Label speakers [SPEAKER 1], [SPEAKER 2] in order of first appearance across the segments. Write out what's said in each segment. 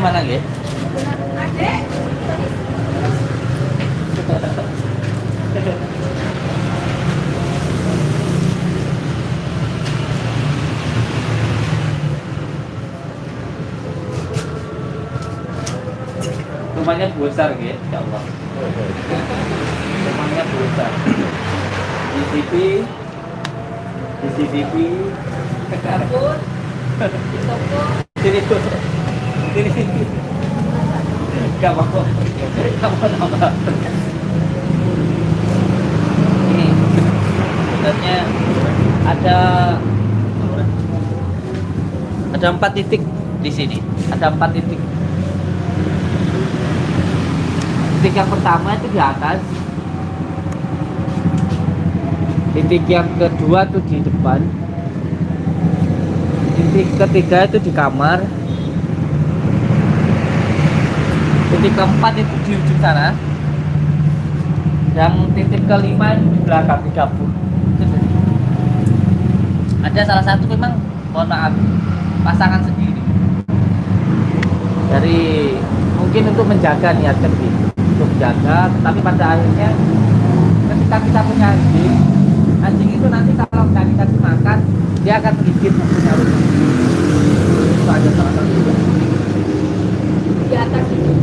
[SPEAKER 1] mana nggih? Rumahnya besar gitu, ya Allah. Rumahnya besar. CCTV, dapur, toko, sini tuh, sini. Gak mau, apa. Ini sebenarnya ada 4 titik di sini. Ada 4 titik. Titik yang pertama itu di atas. Titik yang kedua itu di depan. Titik ketiga itu di kamar. Titik keempat itu di ujung sana. Yang titik kelima itu di belakang di dapur. Ada salah satu memang, mohon maaf, pasangan sendiri. Dari mungkin untuk menjaga niat kerja, untuk menjaga, tapi pada akhirnya ketika kita punya anjing itu nanti kalau nggak dikasih makan dia akan gigit punya rumah. Itu ada salah satu di atas itu.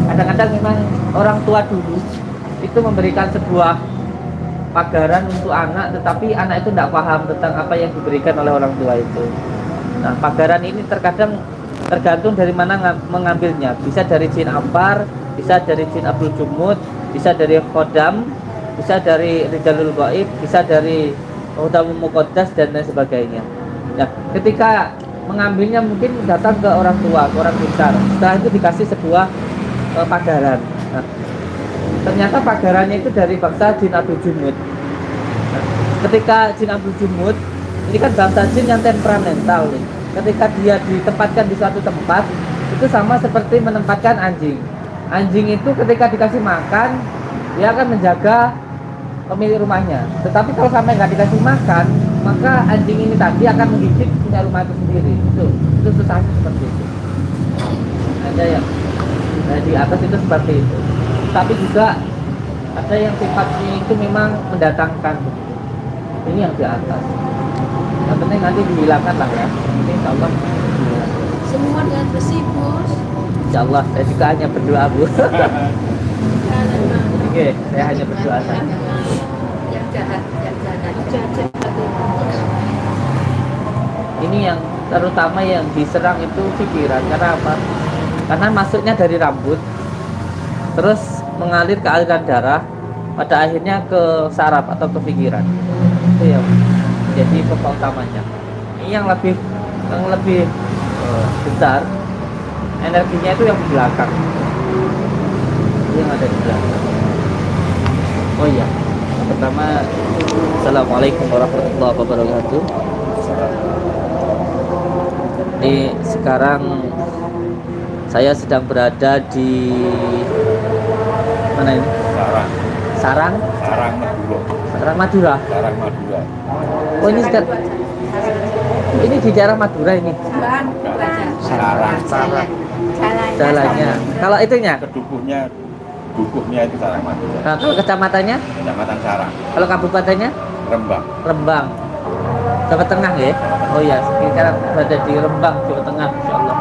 [SPEAKER 1] Kadang-kadang memang orang tua dulu itu memberikan sebuah pagaran untuk anak, tetapi anak itu tidak paham tentang apa yang diberikan oleh orang tua itu. Nah, pagaran ini terkadang tergantung dari mana mengambilnya. Bisa dari jin ampar, bisa dari jin Abdul Jumud, bisa dari Khodam, bisa dari Rijalul Ghaib, bisa dari Khodamul Muqaddas dan lain sebagainya. Nah, ketika mengambilnya mungkin datang ke orang tua, ke orang besar. Setelah itu dikasih sebuah pagaran. Nah, ternyata pagarannya itu dari bangsa jin Abdul Jumud. Nah, ketika jin Abdul Jumud ini kan bangsa jin yang temperamental nih. Ketika dia ditempatkan di suatu tempat itu sama seperti menempatkan anjing. Anjing itu ketika dikasih makan dia akan menjaga pemilik rumahnya. Tetapi kalau sampai nggak dikasih makan, maka anjing ini tadi akan menggigit punya rumah itu sendiri. Itu susahnya seperti itu. Ada yang di atas itu seperti itu. Tapi juga ada yang sifatnya itu memang mendatangkan. Ini yang di atas. Yang penting nanti dihilangkan lah ya. Ini insya Allah.
[SPEAKER 2] Semua dengan besi, Bos.
[SPEAKER 1] Insya Allah, saya juga hanya berdoa, Bu. Oke, saya hanya berdoa saja.
[SPEAKER 2] Yang jahat.
[SPEAKER 1] Ini yang terutama yang diserang itu pikiran. Karena apa? Karena masuknya dari rambut, terus mengalir ke aliran darah, pada akhirnya ke saraf atau ke pikiran. Itu yang menjadi pokok utamanya. Ini yang lebih besar, energinya itu yang di belakang. Yang ada di belakang. Oh iya, pertama, Assalamualaikum warahmatullahi wabarakatuh. Ini sekarang saya sedang berada di mana ini? Sarang Madura. Oh ini di daerah Madura ini. Jalannya. Kalau itunya?
[SPEAKER 3] Dukuhnya itu Sarang Madura.
[SPEAKER 1] Nah, kalau kecamatannya?
[SPEAKER 3] Kecamatan Sarang.
[SPEAKER 1] Kalau kabupatennya? Rembang. Jawa Tengah ya? Oh iya, sekarang berada di Rembang, Jawa Tengah, insya Allah.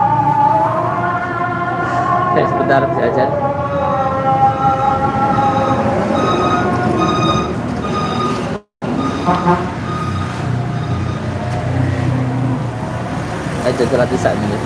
[SPEAKER 1] Oke, sebentar bisa aja. Aja jalan bisa ini.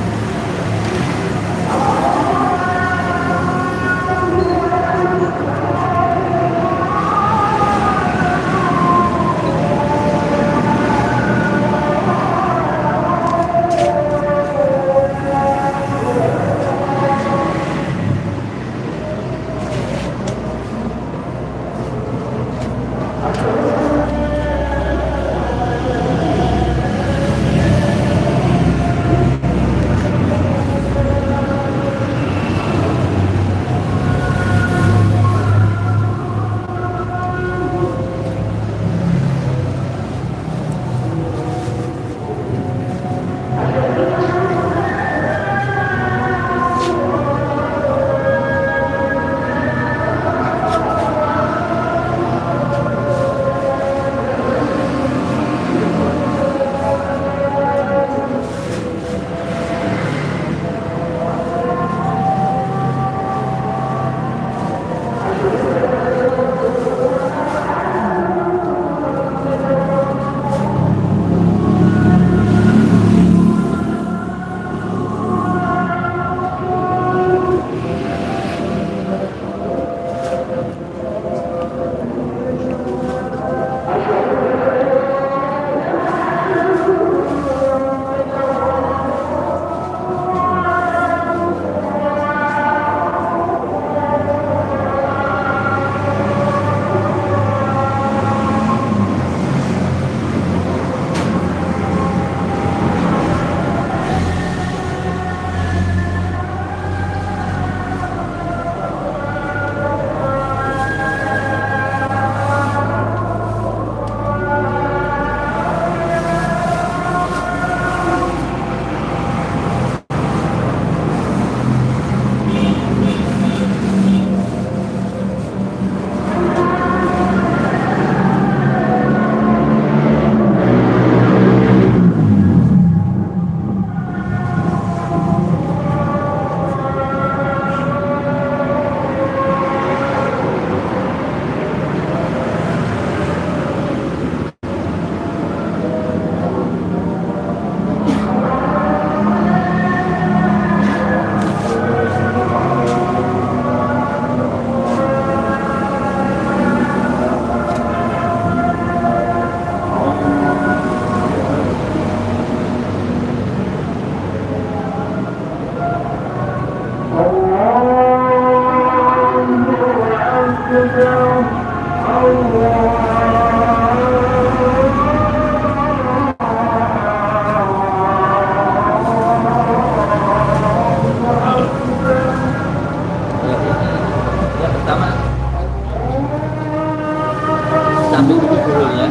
[SPEAKER 1] ambil dulu buhulnya.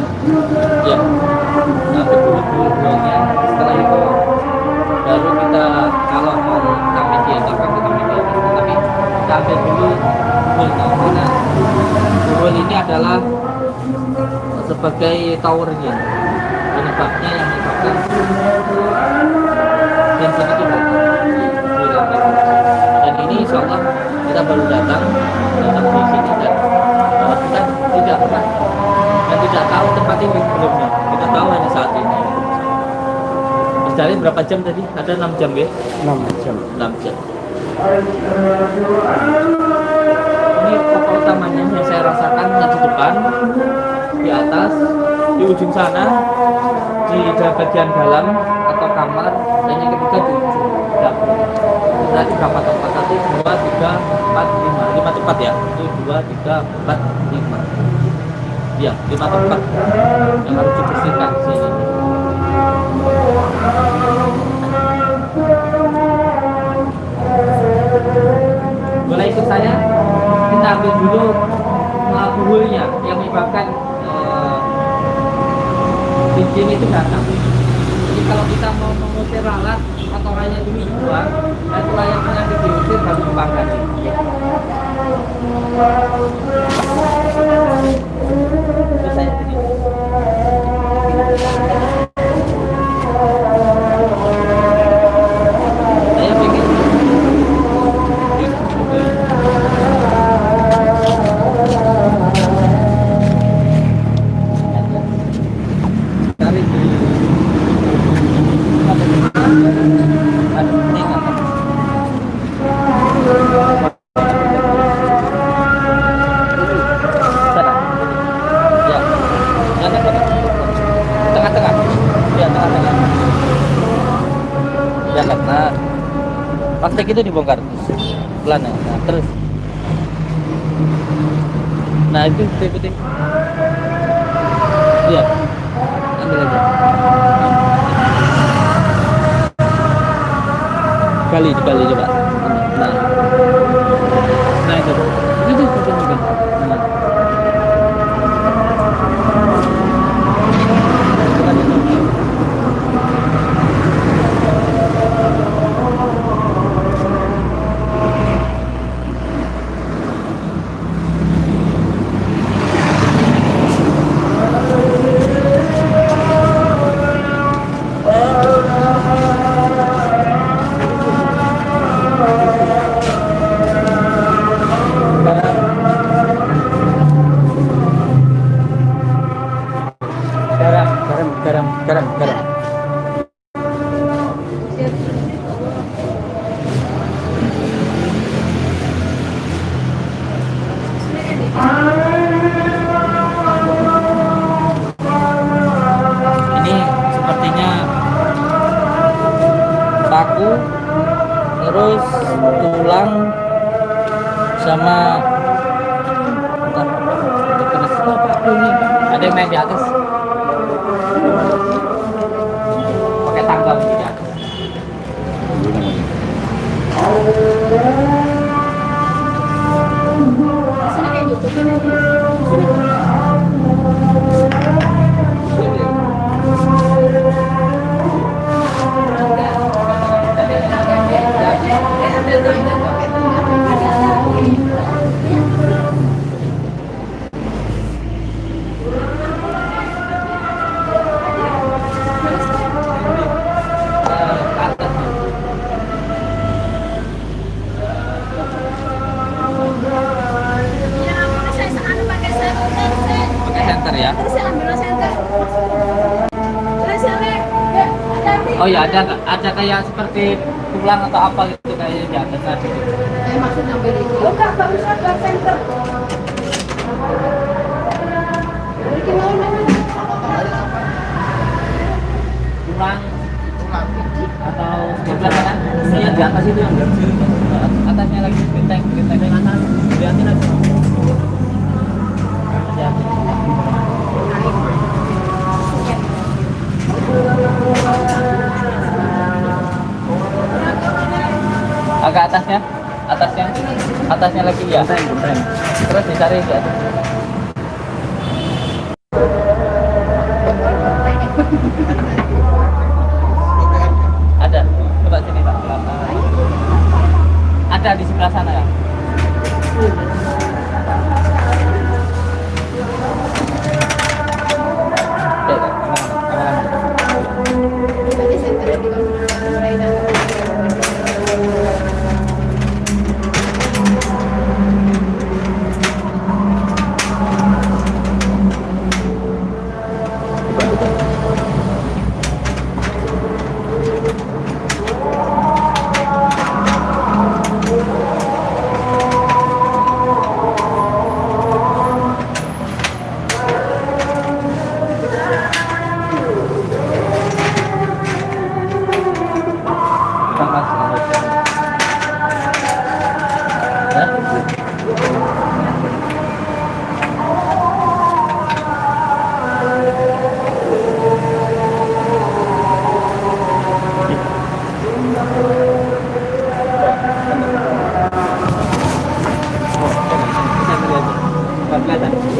[SPEAKER 1] Ya, ambil dulu buhulnya. Setelah itu baru kita kalau mau kami di atas kami di atas, tapi kita ambil dulu buhulnya karena buhul ini adalah sebagai towernya, penyebabnya yang menyebabkan bensin itu bocor. Dan ini insya Allah kita baru datang di sini dan kita tidak pernah dan tidak tahu tempat ini sebelumnya. Kita tahu hanya saat ini. Berjalan berapa jam tadi? Ada 6 jam ya?
[SPEAKER 4] 6 jam.
[SPEAKER 1] 6 jam. Ini pokok utamanya yang saya rasakan di depan, di atas, di ujung sana, di bagian dalam atau kamar, dan yang ketiga di ujung dapur. Berarti berapa tempat? 1, 2, 3, 4, 5. 5 tempat ya? 1, 2, 3, 4, 5. Ya, 5 tempat yang harus dibersihkan di sini. Boleh ikut saya? Kita ambil dulu buhulnya yang menyebabkan bensin itu datang. Jadi kalau kita mau mengusir lalat, kotorannya dulu dibuang, dan setelah yang penyakit diusir baru dibakar. Itu saya sendiri. Saya pengen plastik itu dibongkar pelan ya. Nah, terus nah itu ikutin iya ambil aja kali coba nah nah itu ikutin juga nah. Garam. Ini sepertinya paku, terus tulang sama ada yang main di atas. Pakai tangga di atas.
[SPEAKER 2] Sana kayak YouTube.
[SPEAKER 1] Pakai senter ya.
[SPEAKER 2] Terus saya ambil senter. Terus saya
[SPEAKER 1] Oh ya, ada kayak seperti tulang atau apa gitu kayaknya di atas tadi.
[SPEAKER 2] maksud ambil itu. Oh kak, barusan ke center. Ini mau
[SPEAKER 1] Tulang atau sebelah kanan? Iya di atas itu yang atasnya lagi genteng kanan. Lihatin aja. Agak atasnya lagi ya. Terus dicari ya.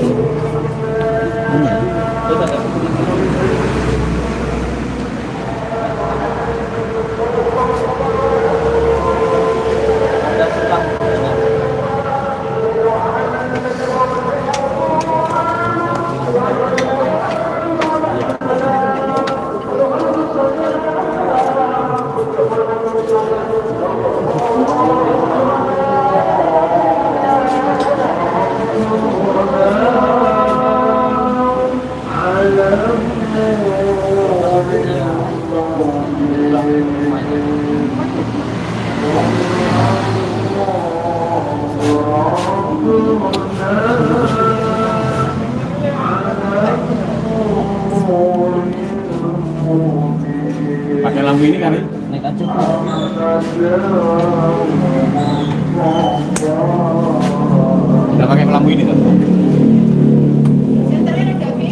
[SPEAKER 4] Ini.
[SPEAKER 1] Betul kan? Ada selang.
[SPEAKER 3] Pakai lampu ini kan?
[SPEAKER 1] Naik aja.
[SPEAKER 3] Udah pakai lampu ini tuh.
[SPEAKER 2] Senternya ada kami.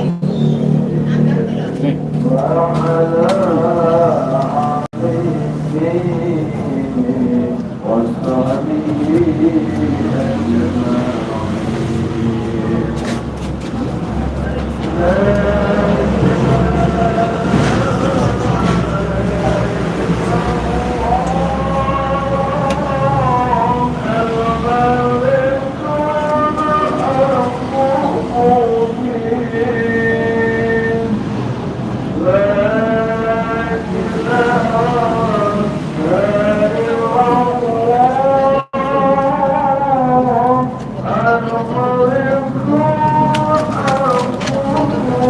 [SPEAKER 2] Angkat dulu.
[SPEAKER 3] Nih.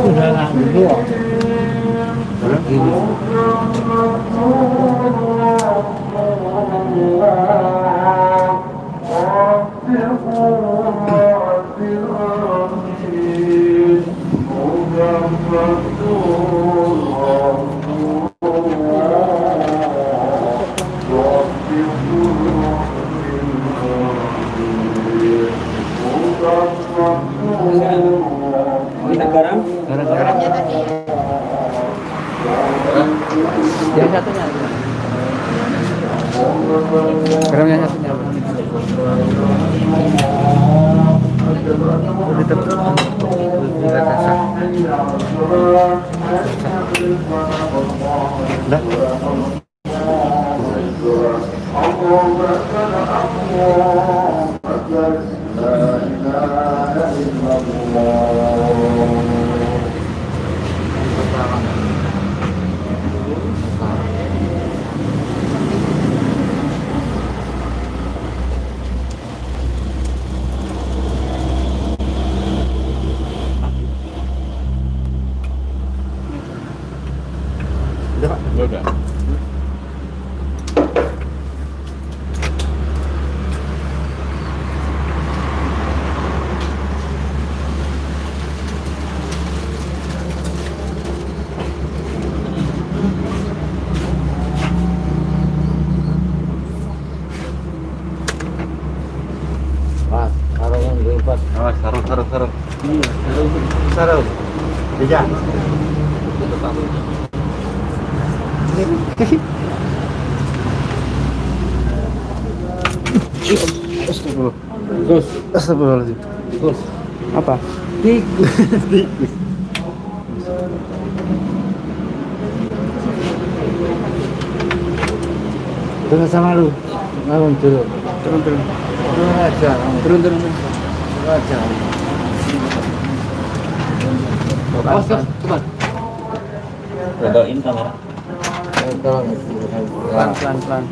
[SPEAKER 4] Udah nggak dulu. Ini.
[SPEAKER 1] Minta garam?
[SPEAKER 4] Garam-garam.
[SPEAKER 2] Ya tadi.
[SPEAKER 1] Yang satunya.
[SPEAKER 4] Garam yang satunya.
[SPEAKER 3] Udah.
[SPEAKER 4] Pas, sarungan lipat.
[SPEAKER 3] Awas, sarung.
[SPEAKER 4] Iya, sarung. Iya. Astagfirullah.
[SPEAKER 1] Terus,
[SPEAKER 4] Astagfirullahaladzim.
[SPEAKER 1] terus.
[SPEAKER 4] Apa? Tikus. Tikus. Turun sama lu. Turun. Turun aja. Turun. Turun aja.
[SPEAKER 1] Awas, cepat. Redoin kamera.
[SPEAKER 4] Tolong.
[SPEAKER 1] Pelan.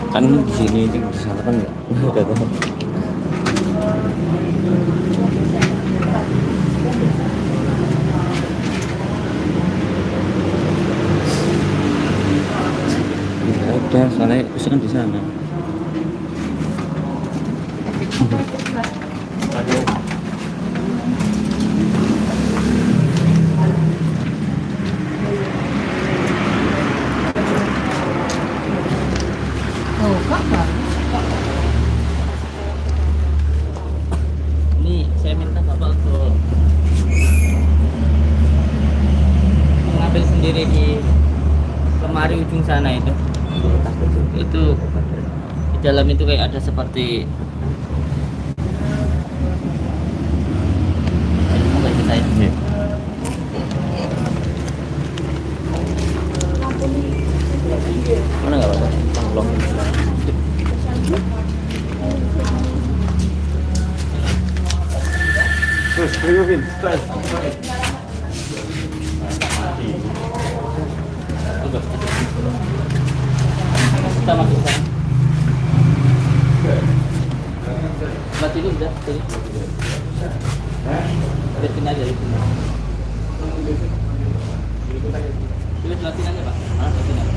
[SPEAKER 1] Kan di sini di sana kan nggak ada. Ya udah, soalnya itu kan di sana. kemari ujung sana itu di dalam itu kayak ada seperti enggak kita ya. Mana nggak apa-apa, tolong.
[SPEAKER 3] Terus, Vin.
[SPEAKER 1] Kita masuk sana. Mati dulu udah, tadi. Dari sini aja, dari sini. Pilih sebelah sini aja, Pak. Sebelah sini aja.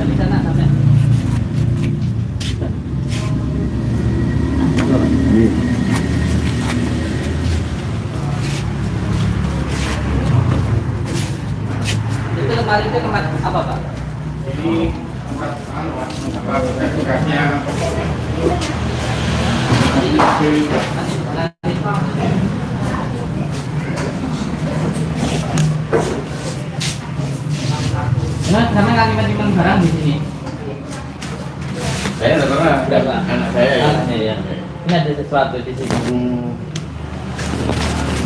[SPEAKER 1] Dari sana sampai. Itu lemari itu tempat apa, Pak?
[SPEAKER 3] Ini tempat tugasnya
[SPEAKER 1] Nah, karena kami menyimpan barang di sini.
[SPEAKER 3] saya nggak pernah.
[SPEAKER 1] Udah, Pak.
[SPEAKER 3] Anak saya ya.
[SPEAKER 1] Anaknya ya. Ini ada sesuatu di sini.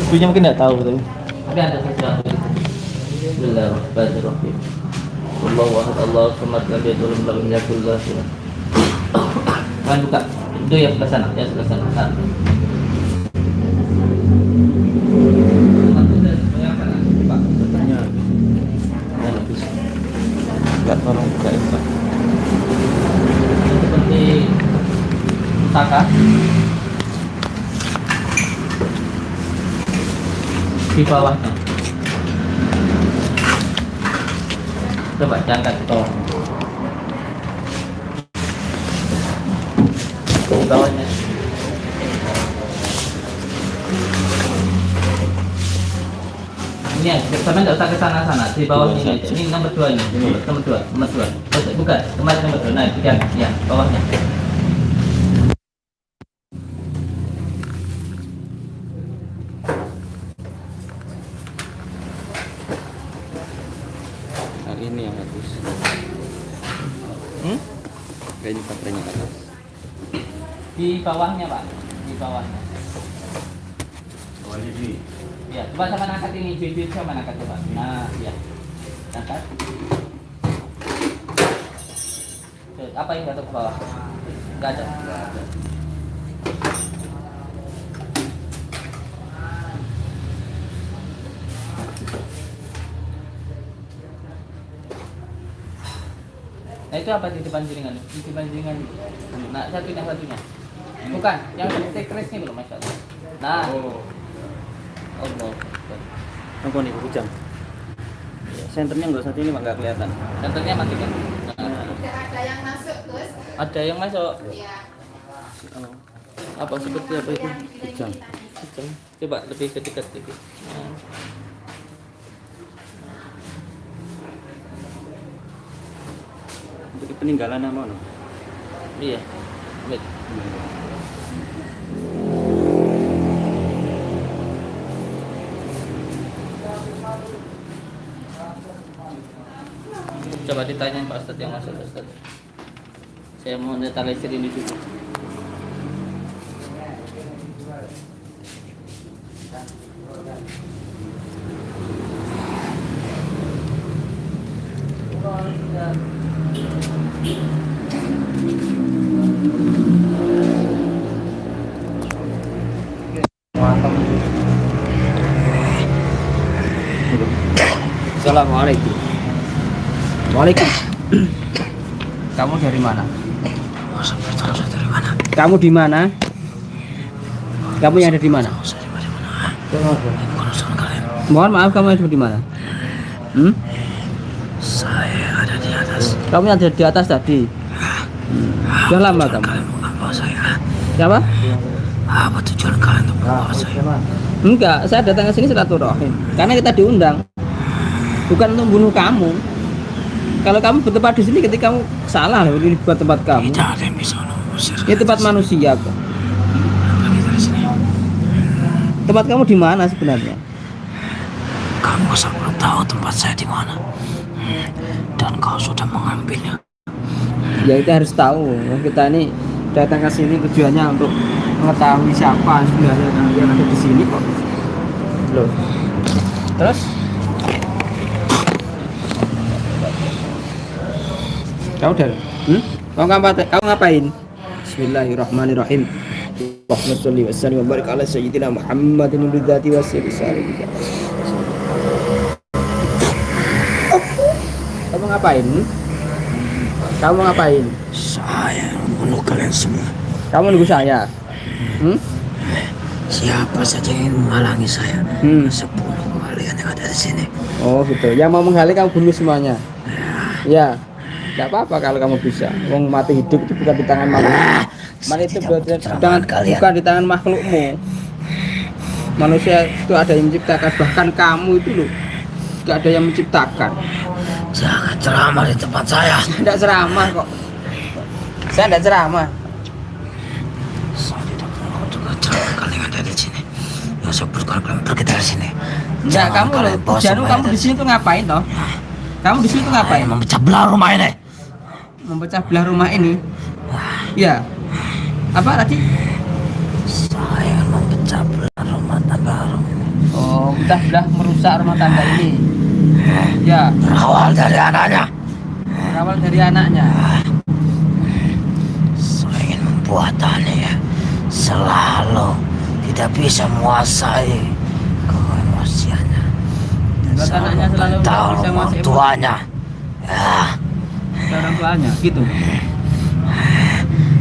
[SPEAKER 1] Ibunya mungkin nggak tahu tapi ada sesuatu di sini. Bismillahirrahmanirrahim. Allahu akbar, Allahu samad, lam yalid walam yulad, walam yakul lahu kufuwan ahad. Kan buka. Itu yang sebelah sana, ya sebelah sana. Nah. Pak, katanya habis. Enggak tolong buka itu, Pak. Seperti pustaka di bawahnya. Coba diangkat ke bawah. Di bawahnya. Ini ya, sampai nggak usah ke sana. Di bawahnya ini aja. Ini nomor 2 ini. Nomor 2. Bukan, kemarin nomor 2. Nah, ya, bawahnya.
[SPEAKER 5] Nah, ini yang bagus. Kayaknya baterainya atas.
[SPEAKER 1] Di bawahnya, Pak. Di bawahnya.
[SPEAKER 3] Oh, ini.
[SPEAKER 1] Ya, coba sama angkat ini, bibir sama angkat coba. Nah, ya. Angkat. Tuh, apa yang jatuh ke bawah? Enggak ada. Nah, itu apa di depan jaringan? Di depan jaringan. Nah, satunya. Bukan, yang seperti kerisnya belum, Mas. Nah. Allah.
[SPEAKER 5] Apa nih bujang? Senternya nggak satu ini nggak kelihatan.
[SPEAKER 1] Senternya matikan.
[SPEAKER 2] Ada yang masuk, Gus?
[SPEAKER 1] Ada yang masuk.
[SPEAKER 2] Iya.
[SPEAKER 1] Oh. Apa seperti apa itu?
[SPEAKER 5] Bujang.
[SPEAKER 1] Coba lebih ke dekat sedikit. Nah.
[SPEAKER 5] Untuk peninggalan apa no?
[SPEAKER 1] Iya. Wait. Coba ditanyain Pak Ustadz yang masuk Ustadz. Saya mau netralisir ini dulu.
[SPEAKER 5] Assalamualaikum. Waalaikum. Kamu dari mana? Kamu di mana? Kamu yang ada di mana? Mohon maaf, kamu ada di mana?
[SPEAKER 4] Saya ada di atas.
[SPEAKER 5] Kamu yang ada di atas tadi. Sudah lama kamu.
[SPEAKER 4] Kalian mau membawa saya?
[SPEAKER 5] Siapa?
[SPEAKER 4] Apa tujuan kalian untuk membawa saya?
[SPEAKER 5] Enggak, saya datang ke sini silaturahim. Karena kita diundang. Bukan untuk bunuh kamu. Kalau kamu bertempat di sini ketika kamu salah loh, ini buat tempat kamu.
[SPEAKER 4] Tidak ada yang bisa mengusir.
[SPEAKER 5] Ini tempat manusia kok. Tempat kamu di mana sebenarnya?
[SPEAKER 4] Kamu sangat tahu tempat saya di mana. Dan kau sudah mengambilnya.
[SPEAKER 5] Ya kita harus tahu. Kita ini datang ke sini tujuannya untuk mengetahui siapa sebenarnya yang ada di sini kok. Loh. Terus? Kau dari? Kau ngapain? Bismillahirrahmanirrahim. Allahumma sholli wa sallim wa barik ala sayyidina Muhammadin bidzati wa sirri. Kamu ngapain? Kamu ngapain?
[SPEAKER 4] Saya membunuh kalian semua.
[SPEAKER 5] Kamu nunggu saya?
[SPEAKER 4] Siapa saja yang menghalangi saya, sebunuh kalian yang ada di sini.
[SPEAKER 5] Oh gitu. Yang mau menghalang kamu bunuh semuanya. Ya. Tidak apa-apa kalau kamu bisa. Wong mati hidup itu bukan di tangan makhluk. Mati itu bukan di tangan makhlukmu. Manusia itu ada yang menciptakan. Bahkan kamu itu loh, tidak ada yang menciptakan.
[SPEAKER 4] Jangan ceramah di tempat saya.
[SPEAKER 5] Tidak ceramah kok. Saya tidak ceramah.
[SPEAKER 4] Saya tidak perlu juga ceramah kalian yang ada di sini. Ya saya perlu kalian pergi dari sini.
[SPEAKER 5] Enggak, kamu loh. Jangan kamu di sini tuh ngapain toh? Kamu di sini tuh ngapain?
[SPEAKER 4] Memecah belah rumah ini.
[SPEAKER 5] Memecah belah rumah ini. Ya. Apa tadi?
[SPEAKER 4] Saya memecah belah rumah tangga ini.
[SPEAKER 5] Oh, memecah belah merusak rumah tangga ini. Ya.
[SPEAKER 4] Berawal dari anaknya.
[SPEAKER 5] Berawal dari anaknya.
[SPEAKER 4] Saya ingin membuat anaknya selalu tidak bisa menguasai keemosiannya.
[SPEAKER 5] Buat anaknya selalu
[SPEAKER 4] tahu
[SPEAKER 5] bisa
[SPEAKER 4] orang
[SPEAKER 5] menguasai
[SPEAKER 4] tuanya. Ya.
[SPEAKER 5] orang tuanya gitu.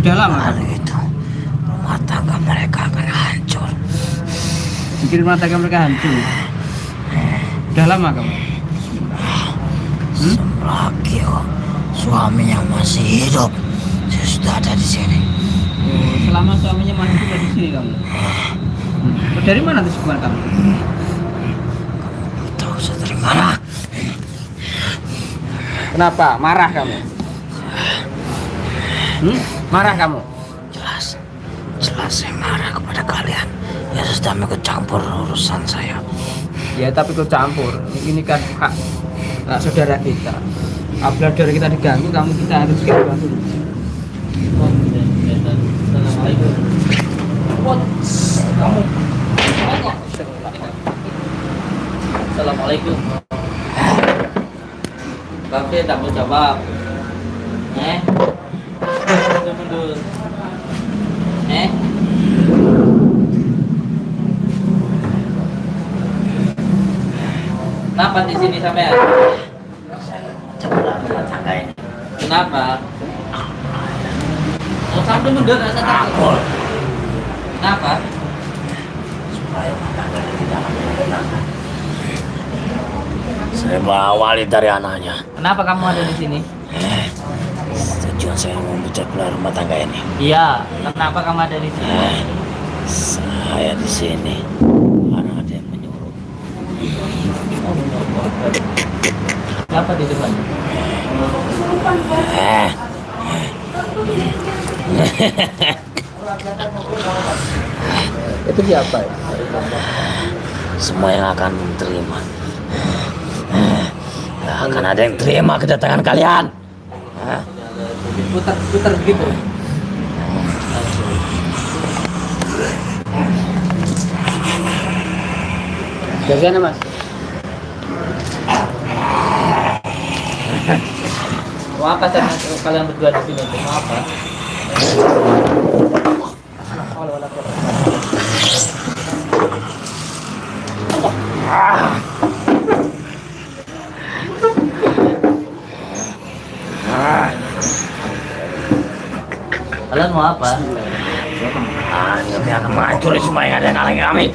[SPEAKER 5] Udah lama kan?
[SPEAKER 4] Kalau itu rumah tangga mereka akan hancur.
[SPEAKER 5] Bikin rumah tangga mereka hancur. Udah lama kamu?
[SPEAKER 4] Selagi suaminya masih hidup, saya sudah ada di sini.
[SPEAKER 5] Oh, selama suaminya masih hidup di sini kamu. Dari mana tuh sebuah kamu?
[SPEAKER 4] Tahu saya dari mana?
[SPEAKER 5] Kenapa? Marah kamu? Marah kamu?
[SPEAKER 4] Jelas saya marah kepada kalian yang sudah ikut campur urusan saya.
[SPEAKER 5] Ya tapi kau campur. Ini kan hak saudara kita. Apabila saudara kita diganggu, kita harus bantu. Assalamualaikum. Kamu.
[SPEAKER 1] Assalamualaikum. Bapak tak mau jawab. Mundur. Kenapa di sini sampean?
[SPEAKER 4] Coba rumah tangga ini.
[SPEAKER 1] Kenapa? Oh, sampai mundur rasa takut. Kenapa?
[SPEAKER 4] Supaya rumah tangga di dalam menyenangkan. Saya mengawali dari anaknya.
[SPEAKER 1] Kenapa kamu ada di sini?
[SPEAKER 4] Tujuan saya memecah belah rumah tangga ini.
[SPEAKER 1] Iya, kenapa kamu ada di sini?
[SPEAKER 4] Saya di sini karena ada yang menyuruh.
[SPEAKER 1] Siapa di depan?
[SPEAKER 5] Itu siapa ya?
[SPEAKER 4] Semua yang akan menerima. Gak akan ada yang terima kedatangan kalian.
[SPEAKER 1] Putar gitu.
[SPEAKER 5] Dari sana mas.
[SPEAKER 1] Mau apa sama kalian berdua di sini? Mau apa? Kalian mau apa?
[SPEAKER 4] Kami akan menghancuri semua yang ada yang halangi kami.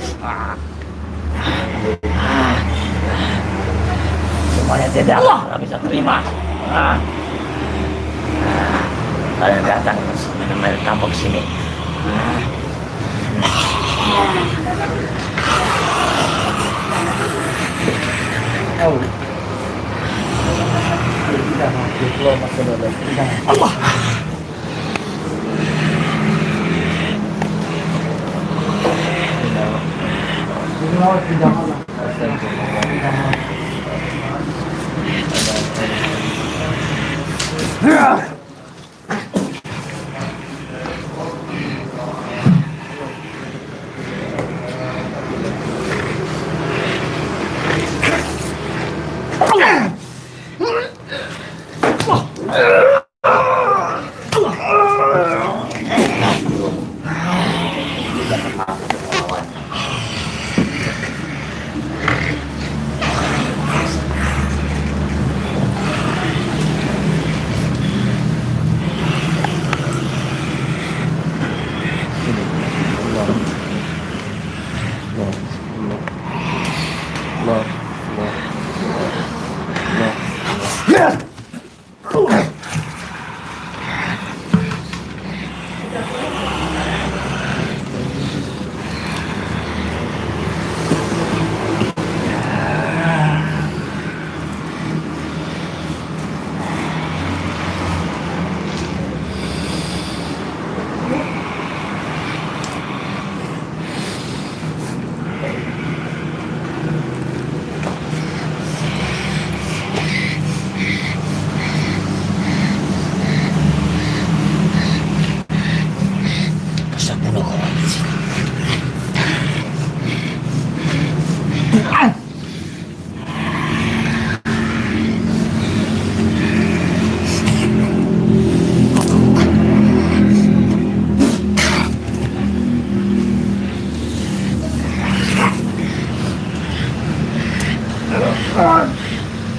[SPEAKER 4] Semuanya tidak akan bisa terima. Kalian datang menemani kampung sini. Allah. Bisa bunuh kawan di sini.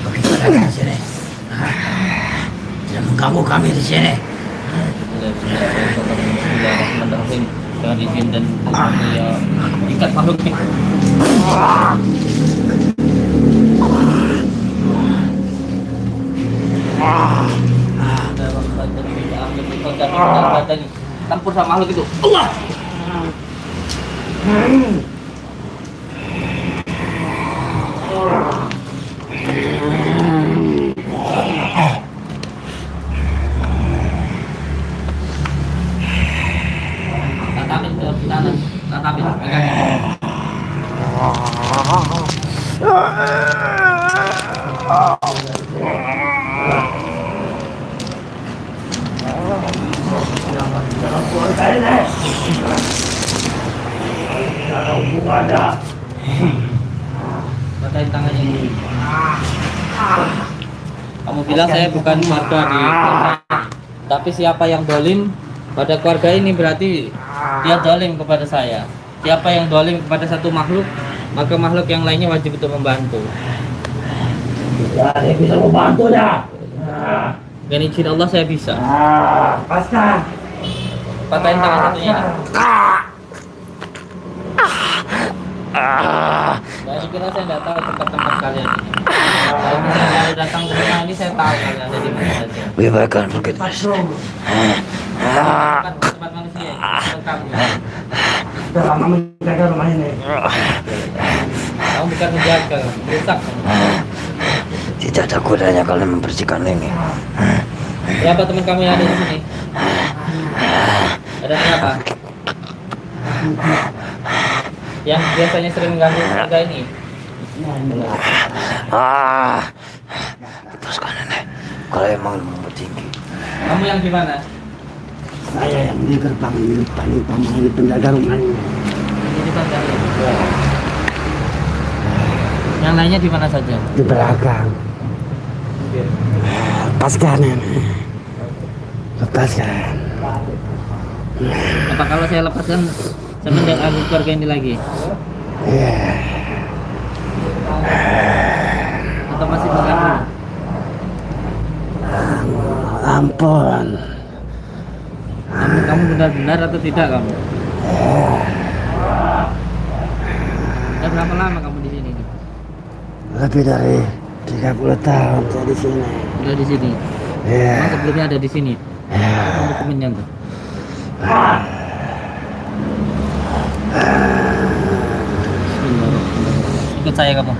[SPEAKER 4] Bagaimana di sini? Jangan mengganggu kami di sini.
[SPEAKER 1] Bismillahirrahmanirrahim. Jangan izin dan ya ikat makhluk ini. Campur sama makhluk itu. Allah. Tatapin ke kanan, tatapin, pegangin. Patahin tangannya ini. Kamu bilang saya bukan keluarga di keluarga, tapi siapa yang dolim pada keluarga ini berarti dia dolim kepada saya. Siapa yang dolim kepada satu makhluk, maka makhluk yang lainnya wajib untuk membantu.
[SPEAKER 4] Tidak ada yang bisa membantu dah.
[SPEAKER 1] Dan izin Allah saya bisa.
[SPEAKER 4] Paskan.
[SPEAKER 1] Patahin tangan satunya ini. Saya kira saya tidak tahu tempat-tempat kalian ini. Kalau misalnya baru datang ke rumah ini saya tahu kalian ada di mana saja.
[SPEAKER 4] Bebaskan begitu.
[SPEAKER 1] Tempat manusia, tempat kamu.
[SPEAKER 4] Sudah lama menjaga rumah ini.
[SPEAKER 1] Kamu bukan menjaga, merusak.
[SPEAKER 4] Tidak ada gunanya kalian membersihkan ini.
[SPEAKER 1] Siapa teman kamu yang ada di sini? Ada siapa? Yang biasanya sering mengganggu keluarga ini?
[SPEAKER 4] Lepaskan nenek. Kalau emang mau tinggi.
[SPEAKER 1] Kamu yang gimana?
[SPEAKER 4] Saya yang di gerbang ini paling pamali penjaga rumah ini.
[SPEAKER 1] Ini kan dari yang lainnya di mana saja?
[SPEAKER 4] Di belakang. Lepaskan nenek. Lepaskan.
[SPEAKER 1] Apa kalau saya lepaskan saya mengganggu keluarga ini lagi? Atau masih mengganggu?
[SPEAKER 4] Ampun.
[SPEAKER 1] Kamu benar-benar atau tidak kamu? Sudah berapa lama kamu di sini?
[SPEAKER 4] Lebih dari 30 tahun saya di sini.
[SPEAKER 1] Sudah di sini. Emang sebelumnya ada di sini? Kamu dokumennya tuh. Ikut saya kamu.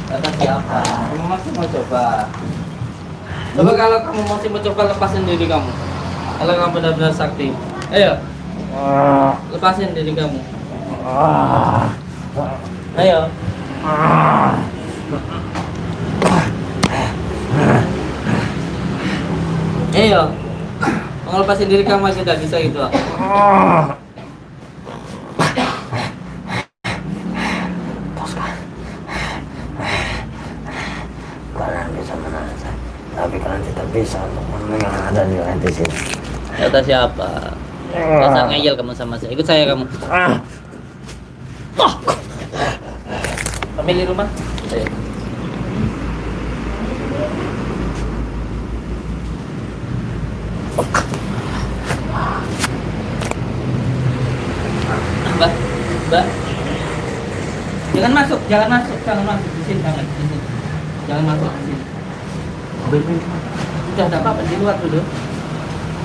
[SPEAKER 1] Kata siapa? Kamu masih mau coba? Coba kalau kamu masih mencoba lepasin diri kamu. Kalau kamu benar-benar sakti. Ayo. Lepasin diri kamu. Ayo. Ayo. Mau lepasin diri kamu aja tidak bisa gitu.
[SPEAKER 4] Kalian bisa menang, tapi kalian tidak bisa untuk memenuhi yang ada di sini.
[SPEAKER 1] Kata siapa? Masa ngeyel kamu sama saya? Ikut saya kamu. Pemilik rumah? Ayo. Mbak, Mbak. Jangan masuk di sini, jangan masuk di sini. Sudah ada apa di luar dulu.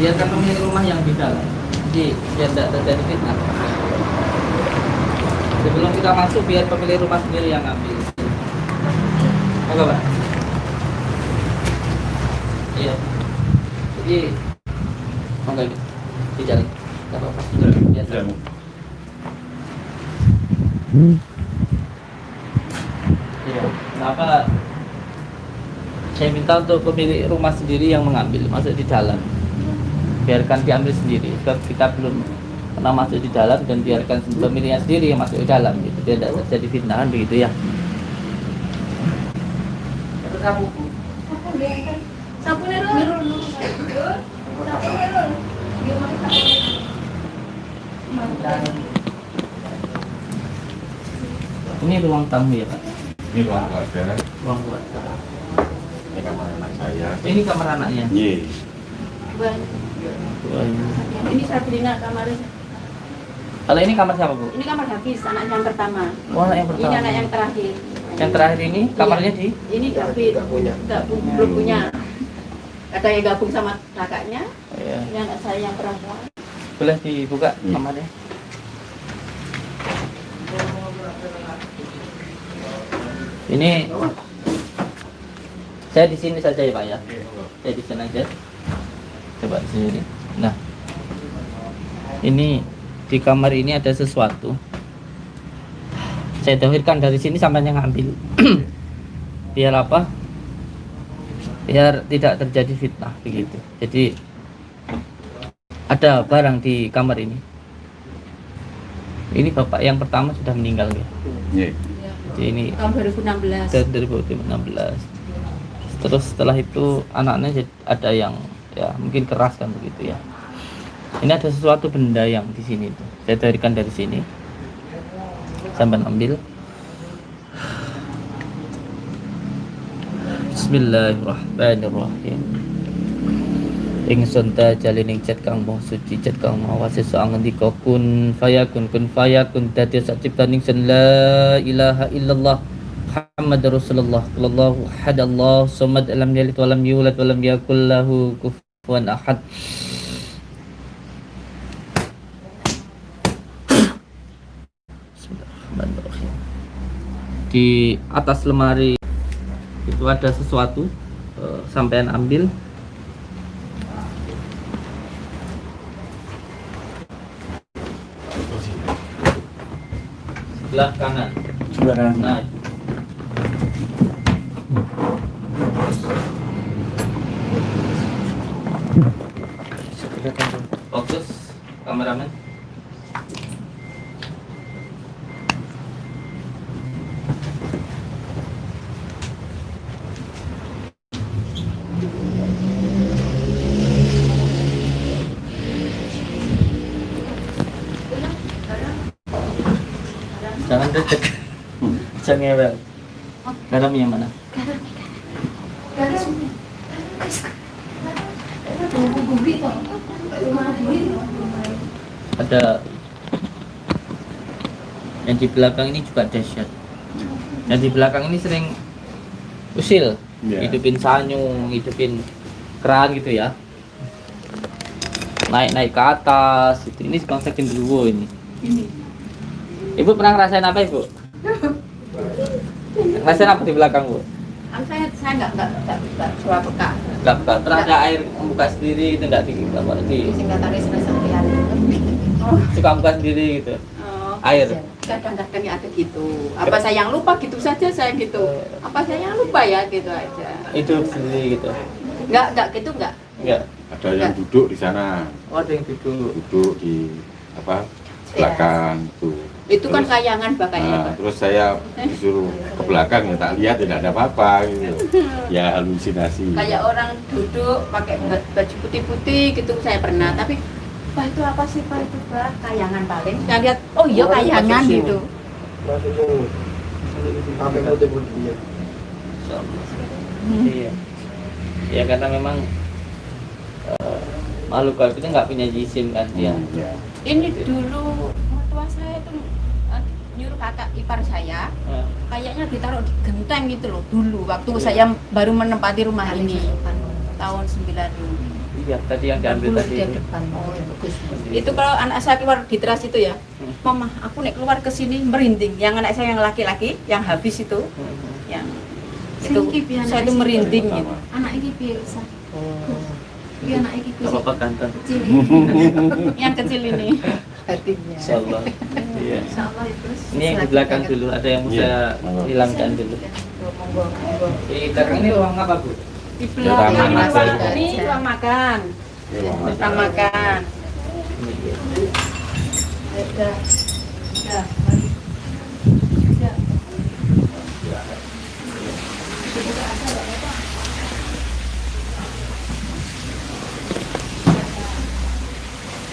[SPEAKER 1] Biarkan pemilik rumah yang di dalam. Jadi biar tidak terjadi fitnah. Sebelum kita masuk, biar pemilik rumah sendiri yang ambil. Oke, Pak. Iya. Jadi, oke, dijalan. Tidak apa-apa. Biasa. Iya. Kenapa? Saya minta untuk pemilik rumah sendiri yang mengambil, masuk di dalam. Biarkan diambil sendiri. Sebab kita belum pernah masuk di dalam dan biarkan pemiliknya sendiri yang masuk di dalam. Gitu. Biar tidak terjadi fitnahan begitu ya. Sapu.
[SPEAKER 2] Sapu Nurul.
[SPEAKER 1] Ini ruang tamu ya Pak?
[SPEAKER 3] Ini ruang keluarga.
[SPEAKER 1] Ruang keluarga.
[SPEAKER 3] Ini kamar anak saya.
[SPEAKER 1] Ini kamar anaknya.
[SPEAKER 3] Iya.
[SPEAKER 2] Ini Sabrina kamarnya.
[SPEAKER 1] Kalau ini kamar siapa Bu?
[SPEAKER 2] Ini kamar Hafiz, anak yang pertama.
[SPEAKER 1] Oh, anak yang pertama.
[SPEAKER 2] Ini anak yang terakhir.
[SPEAKER 1] Yang terakhir ini kamarnya
[SPEAKER 2] Iya.
[SPEAKER 1] di?
[SPEAKER 2] Ini David, belum punya. Katanya gabung sama kakaknya.
[SPEAKER 1] Iya.
[SPEAKER 2] Ini anak saya yang perempuan.
[SPEAKER 1] Boleh dibuka kamarnya? Ini saya di sini saja ya Pak ya. Saya di sini aja. Coba di sini. Nah, ini di kamar ini ada sesuatu. Saya tauhidkan dari sini sampai yang ngambil. Biar apa? Biar tidak terjadi fitnah begitu. Jadi ada barang di kamar ini. Ini bapak yang pertama sudah meninggal ya.
[SPEAKER 3] Iya.
[SPEAKER 1] Jadi ini
[SPEAKER 2] Tahun 2016.
[SPEAKER 1] dari 2016. Terus setelah itu anaknya ada yang ya mungkin keras kan begitu ya. Ini ada sesuatu benda yang di sini tuh. Saya tarikan dari sini. Sampai ambil. Bismillahirrahmanirrahim. Ingsun ta jalining cet kang moh suci cet kang maha sesuang ngendika kun fayakun dadi sak ciptaning sun la ilaha illallah Muhammadur Rasulullah sallallahu hadallahu samad lam yalid wa lam yulad wa lam yakul lahu kufuwan ahad. Bismillahirrahmanirrahim. Di atas lemari itu ada sesuatu, sampean ambil. Sebelah kanan.
[SPEAKER 3] Sebelah kanan.
[SPEAKER 1] Nah, fokus kameramen. Jangan deket. Jangan ngewel. Garamnya mana? Ada yang di belakang ini juga dahsyat. Yang di belakang ini sering usil, hidupin sanyu, hidupin keran gitu ya. Naik ke atas. Ini konsepin dulu ini. Ibu pernah ngerasain apa Ibu? Ngerasain apa di belakang Bu?
[SPEAKER 2] Saya nggak suara peka.
[SPEAKER 1] Nggak buka. Terus ada air membuka sendiri itu nggak di apa di
[SPEAKER 2] Sehingga tarik sampean.
[SPEAKER 1] suka buka sendiri gitu.
[SPEAKER 2] Oh,
[SPEAKER 1] Air.
[SPEAKER 2] kadang-kadang ya ada gitu. Apa saya yang lupa gitu saja saya gitu. Apa saya yang lupa ya gitu aja.
[SPEAKER 1] Itu sendiri gitu.
[SPEAKER 2] Enggak gitu enggak.
[SPEAKER 1] Enggak.
[SPEAKER 3] Ada yang duduk di sana,
[SPEAKER 1] Oh, ada yang duduk.
[SPEAKER 3] duduk di apa belakang tuh.
[SPEAKER 2] Itu kan
[SPEAKER 3] Terus-
[SPEAKER 2] kayangan bakanya.
[SPEAKER 3] Nah, terus saya disuruh ke belakang ya tak lihat tidak ada apa-apa gitu. Ya halusinasi.
[SPEAKER 2] Kayak orang duduk pakai baju putih-putih gitu saya pernah, tapi Pak itu apa sih Pak itu Pak? Kayangan paling. Saya lihat, oh iya kayangan gitu.
[SPEAKER 1] Iya. Ya karena memang makhluk gaib itu nggak punya jisim kan dia.
[SPEAKER 3] Ya.
[SPEAKER 2] Ini dulu mertua saya itu nyuruh kakak ipar saya,
[SPEAKER 1] Eh,
[SPEAKER 2] kayaknya ditaruh di genteng gitu loh dulu waktu saya baru menempati rumah ini tahun 90.
[SPEAKER 1] Iya, tadi yang diambil tadi.
[SPEAKER 2] Itu kalau anak saya keluar di teras itu ya, Mama, aku nek keluar ke sini merinding. Yang anak saya yang laki-laki, yang habis itu, yang itu saya itu merinding gitu.
[SPEAKER 6] Anak iki piye Sa?
[SPEAKER 1] Oh,
[SPEAKER 6] Iki anak iki
[SPEAKER 1] nggak apa-apa ganteng.
[SPEAKER 6] kecil.
[SPEAKER 2] Yang kecil ini.
[SPEAKER 1] Insyaallah. Iya.
[SPEAKER 6] Insyaallah itu.
[SPEAKER 1] Ini yang di belakang dulu, ada yang mau
[SPEAKER 3] Iya.
[SPEAKER 1] saya hilangkan dulu.
[SPEAKER 6] Monggo, monggo.
[SPEAKER 1] Di belakang ini ruang apa, Bu?
[SPEAKER 2] Di
[SPEAKER 3] Ya,
[SPEAKER 2] belakang
[SPEAKER 3] ruang makan.
[SPEAKER 2] ini ruang makan. Ruang makan.
[SPEAKER 6] Ada. Ya, mari. Ya.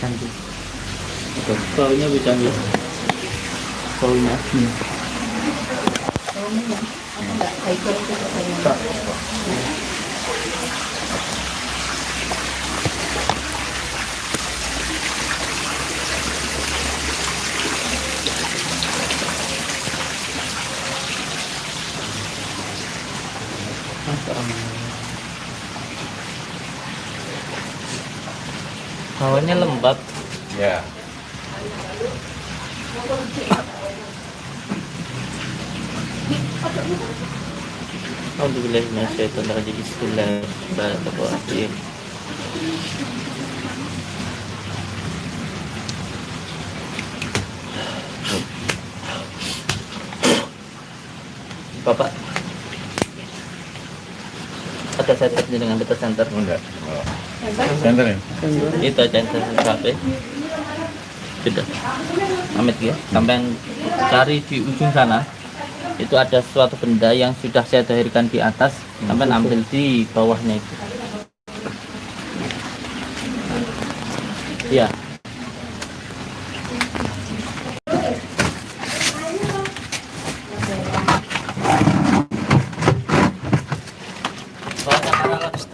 [SPEAKER 1] Cantik. Oke, baunya bisa ya. Baunya.
[SPEAKER 2] Enggak, Haikal itu katanya.
[SPEAKER 1] Baunya lembab.
[SPEAKER 3] Ya.
[SPEAKER 1] Alhamdulillah minasyaitonirrajim. Bismillahirrahmanirrahim. Bapak ada setup dengan data center
[SPEAKER 3] Enggak. Oh. Center ya?
[SPEAKER 1] itu center HP sudah amit ya sampai cari di ujung sana itu ada suatu benda yang sudah saya dahirkan di atas sampai ambil di bawahnya itu ya.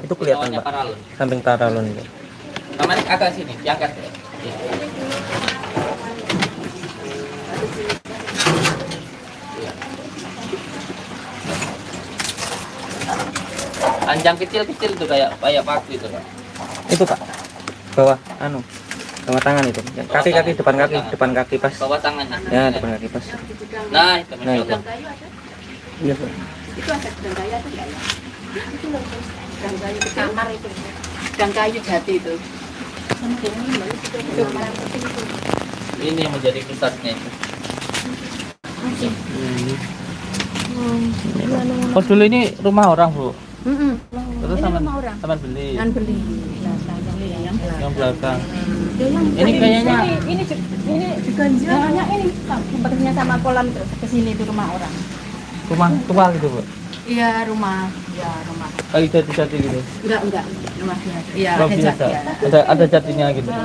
[SPEAKER 5] Itu kelihatan, Pak. Samping taralon itu.
[SPEAKER 1] Namanya agak sini, diangkat ya. Panjang kecil-kecil itu kayak paku itu, Pak.
[SPEAKER 5] Itu, Pak. Bawah anu. Bawah tangan itu. Kaki depan kaki pas.
[SPEAKER 1] Bawah tangan.
[SPEAKER 5] Ya, depan kaki pas.
[SPEAKER 1] Nah, itu.
[SPEAKER 5] Nah, itu.
[SPEAKER 2] Gang kayu ada?
[SPEAKER 5] Iya, Pak.
[SPEAKER 2] Itu ada gang kayu ada nggak ya? Itu loh, gang kayu di kamar itu. Gang kayu jati itu. Itu kamar kecil itu.
[SPEAKER 1] Ini yang menjadi pusatnya itu. Oh, dulu ini rumah orang, Bu. Terus sama
[SPEAKER 2] rumah orang.
[SPEAKER 1] sama beli
[SPEAKER 2] Kan beli.
[SPEAKER 1] yang belakang.
[SPEAKER 2] Ini
[SPEAKER 1] kayaknya
[SPEAKER 2] ini juga jalannya ini tempatnya sama kolam terus ke sini itu rumah orang.
[SPEAKER 1] rumah tua gitu, Bu.
[SPEAKER 2] Iya rumah, ya rumah.
[SPEAKER 1] Kayak jati-jati gitu.
[SPEAKER 2] Enggak rumah biasa. Iya
[SPEAKER 1] Rumah
[SPEAKER 2] ada
[SPEAKER 1] biasa.
[SPEAKER 2] jati.
[SPEAKER 1] Ada jatinya gitu.
[SPEAKER 2] Ya,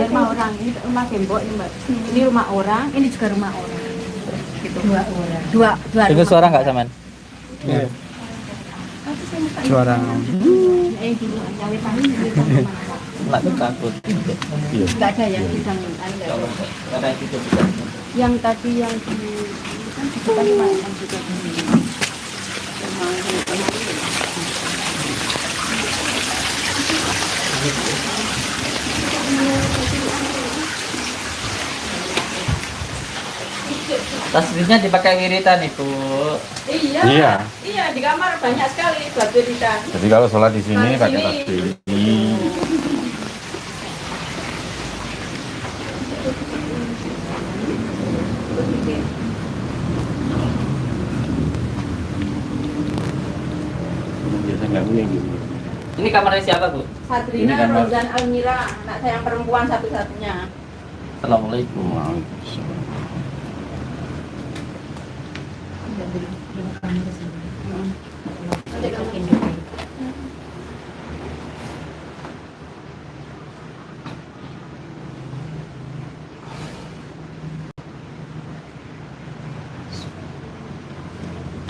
[SPEAKER 2] rumah orang ini rumah tembok ini mbak. Ini rumah orang, ini juga rumah orang. Gitu. Dua orang. Dua
[SPEAKER 1] Itu
[SPEAKER 2] rumah.
[SPEAKER 1] suara nggak saman?
[SPEAKER 5] Iya. Suara.
[SPEAKER 2] Dulu nyali paling
[SPEAKER 1] Nggak tuh takut.
[SPEAKER 2] enggak ada yang bidang enggak ada.
[SPEAKER 1] Karena itu bisa.
[SPEAKER 2] Yang tadi yang di kan juga kan yang juga di
[SPEAKER 1] Tasbihnya dipakai wiritan Ibu.
[SPEAKER 2] Iya.
[SPEAKER 3] Iya.
[SPEAKER 2] Iya, di kamar banyak sekali buat wiridan.
[SPEAKER 3] Jadi kalau sholat di sini
[SPEAKER 2] Kalau
[SPEAKER 3] pakai
[SPEAKER 2] sini.
[SPEAKER 3] tasbih ini. Biasa nggak punya gitu.
[SPEAKER 1] Ini kamarnya siapa Bu?
[SPEAKER 3] Ini
[SPEAKER 2] Sadrina
[SPEAKER 3] kamar.
[SPEAKER 2] Rozan Almira, anak saya yang perempuan satu-satunya.
[SPEAKER 1] Assalamualaikum.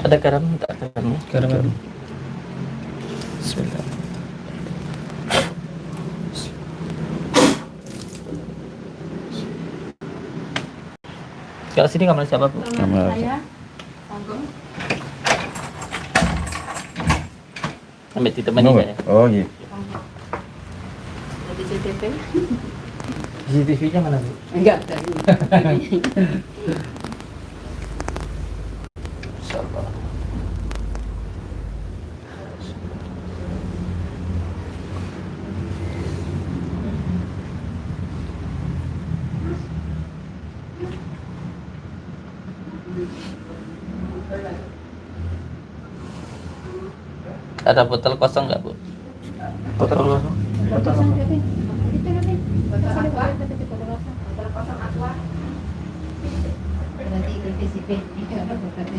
[SPEAKER 1] Ada garam tak garamnya?
[SPEAKER 5] Garam. Bismillah.
[SPEAKER 1] Kalau sini kamar siapa Bu?
[SPEAKER 3] Kamar.
[SPEAKER 2] Saya, monggo.
[SPEAKER 1] Ambil ditemani
[SPEAKER 3] Oh,
[SPEAKER 1] saya.
[SPEAKER 3] oh iya.
[SPEAKER 2] Jadi CCTV?
[SPEAKER 1] CCTV-nya mana Bu?
[SPEAKER 2] Enggak, tadi.
[SPEAKER 1] Insyaallah. Ada botol kosong nggak Bu? Botol kosong.
[SPEAKER 6] Berarti itu PCP. Ini ada berarti.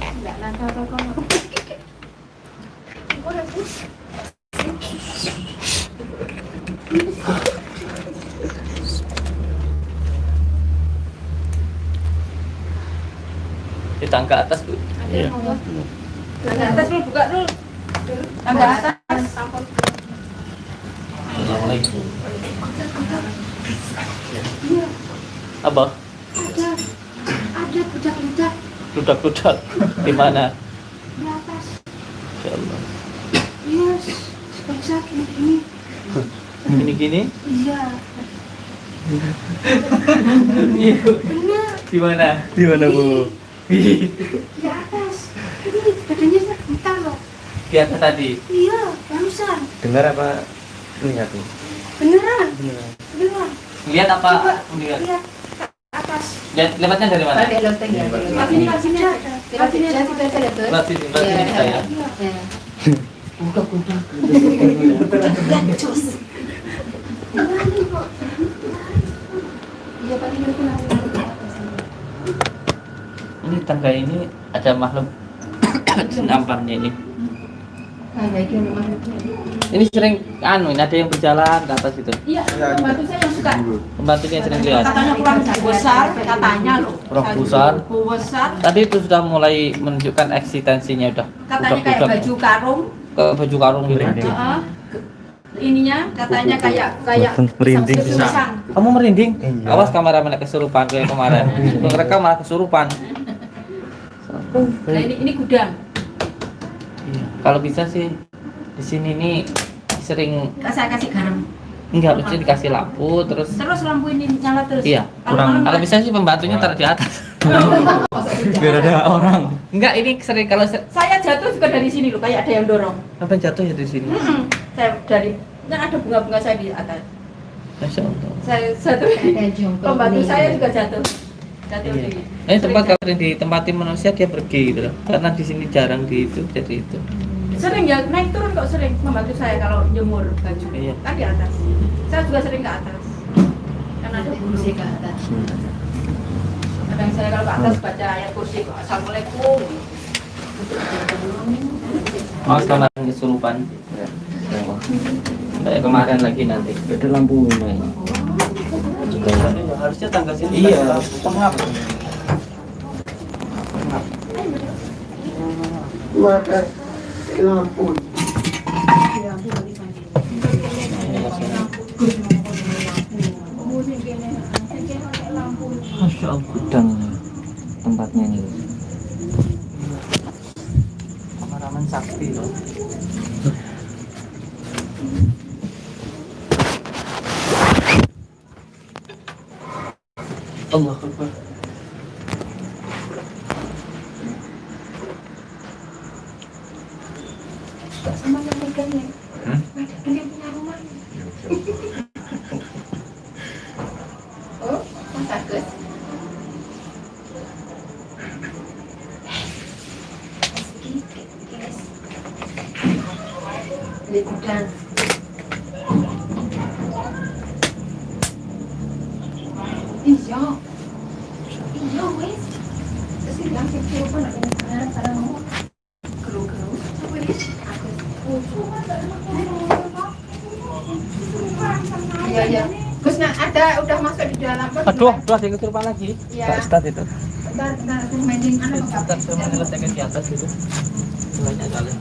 [SPEAKER 6] Enggak nakal kok.
[SPEAKER 1] Di tangga atas Bu.
[SPEAKER 3] Iya.
[SPEAKER 2] Tangga atas dulu, buka dulu. Tangga atas.
[SPEAKER 1] Assalamualaikum. Apa?
[SPEAKER 6] Ada budak-budak
[SPEAKER 1] Ludak-ludak di mana?
[SPEAKER 6] di atas.
[SPEAKER 1] Insyaallah.
[SPEAKER 6] Yes, bangsa gini-gini.
[SPEAKER 1] Gini-gini?
[SPEAKER 6] Iya,
[SPEAKER 1] Iya.
[SPEAKER 6] benar.
[SPEAKER 1] Di mana? Di mana Bu?
[SPEAKER 6] Di atas. Ini badannya sebentar loh.
[SPEAKER 1] Di atas tadi.
[SPEAKER 6] Iya, barusan.
[SPEAKER 5] Dengar apa lihat nih?
[SPEAKER 6] Beneran. Beneran.
[SPEAKER 1] Lihat apa?
[SPEAKER 6] Coba
[SPEAKER 1] Lihat.
[SPEAKER 6] lihat ke atas.
[SPEAKER 1] Lihat lewatnya dari mana?
[SPEAKER 6] Lewat sini ada. Lewat sini ada.
[SPEAKER 1] Lewat sini saya.
[SPEAKER 6] Iya. Iya, Pak, ini aku nanti ke atas.
[SPEAKER 1] Ini tangga ini ada makhluk namparnya ini.
[SPEAKER 6] Nah, baik yang makhluknya.
[SPEAKER 1] Ini sering ini ada yang berjalan ke atas itu.
[SPEAKER 2] Iya, pembantu saya yang suka.
[SPEAKER 1] Pembantunya sering lihat.
[SPEAKER 2] Katanya kurang besar, katanya loh.
[SPEAKER 1] Kurang besar.
[SPEAKER 2] Besar.
[SPEAKER 1] Tadi itu sudah mulai menunjukkan eksistensinya udah.
[SPEAKER 2] Katanya kayak baju karung.
[SPEAKER 1] Ke baju karung gitu.
[SPEAKER 2] Heeh. Ininya katanya kayak
[SPEAKER 5] Merinding.
[SPEAKER 2] pisang.
[SPEAKER 1] Kamu merinding?
[SPEAKER 5] Iya.
[SPEAKER 1] Awas kameramen kesurupan kayak kemarin. Mereka malah kesurupan.
[SPEAKER 2] Nah, ini gudang.
[SPEAKER 1] Iya. Kalau bisa sih di sini nih sering
[SPEAKER 2] Saya kasih garam.
[SPEAKER 1] enggak mesti dikasih lampu terus
[SPEAKER 2] Terus lampu ini nyala terus.
[SPEAKER 1] iya.
[SPEAKER 2] Kalau
[SPEAKER 1] Kalau bisa sih pembantunya taruh di atas.
[SPEAKER 5] Biar ada orang.
[SPEAKER 1] Enggak, ini sering kalau
[SPEAKER 2] saya jatuh juga dari sini loh, kayak ada yang dorong.
[SPEAKER 1] apa yang jatuh ya di sini.
[SPEAKER 2] Saya dari kan ada bunga-bunga saya di atas.
[SPEAKER 1] Masya Allah.
[SPEAKER 2] Saya jatuh.
[SPEAKER 6] Ada jongkok.
[SPEAKER 2] Pembantu
[SPEAKER 6] nih.
[SPEAKER 2] saya juga jatuh. Jatuh
[SPEAKER 1] Iya.
[SPEAKER 2] di.
[SPEAKER 1] Ini tempat kalau sering ditempatin manusia dia pergi gitu loh. Karena di sini jarang di itu jadi itu.
[SPEAKER 2] Sering ya naik turun kok sering membantu saya kalau jemur baju.
[SPEAKER 1] Iya.
[SPEAKER 2] Kan di atas. Saya juga sering ke atas. Karena ada
[SPEAKER 6] Kursi
[SPEAKER 2] burung.
[SPEAKER 6] ke atas.
[SPEAKER 2] Kadang saya kalau ke atas baca ayat kursi kok assalamualaikum.
[SPEAKER 1] Awas kemarin kesurupan. Kayak kemarin lagi nanti.
[SPEAKER 5] Ada lampu ini.
[SPEAKER 1] Harusnya tangga sini. Iya. Pengap. Masya Allah.
[SPEAKER 5] Gudang tempatnya ini.
[SPEAKER 1] Kameramen sakti loh.
[SPEAKER 4] Allah Akbar.
[SPEAKER 6] Sama yang megangnya. Ada yang punya rumah. Oh, Mas Agus. Guys. Liburan. Iya. Iya, wes. Terus bilang sih apa nak ini sekarang mau keru-keru. Apa ini? Iya, iya. Gus, nah ada udah masuk di dalam.
[SPEAKER 5] Aduh, ada yang kesurupan lagi.
[SPEAKER 6] Iya.
[SPEAKER 5] Pak Ustadz itu.
[SPEAKER 6] Bentar, aku mainin anak
[SPEAKER 5] Ustadz sudah menyelesaikan di atas itu. Banyak kali.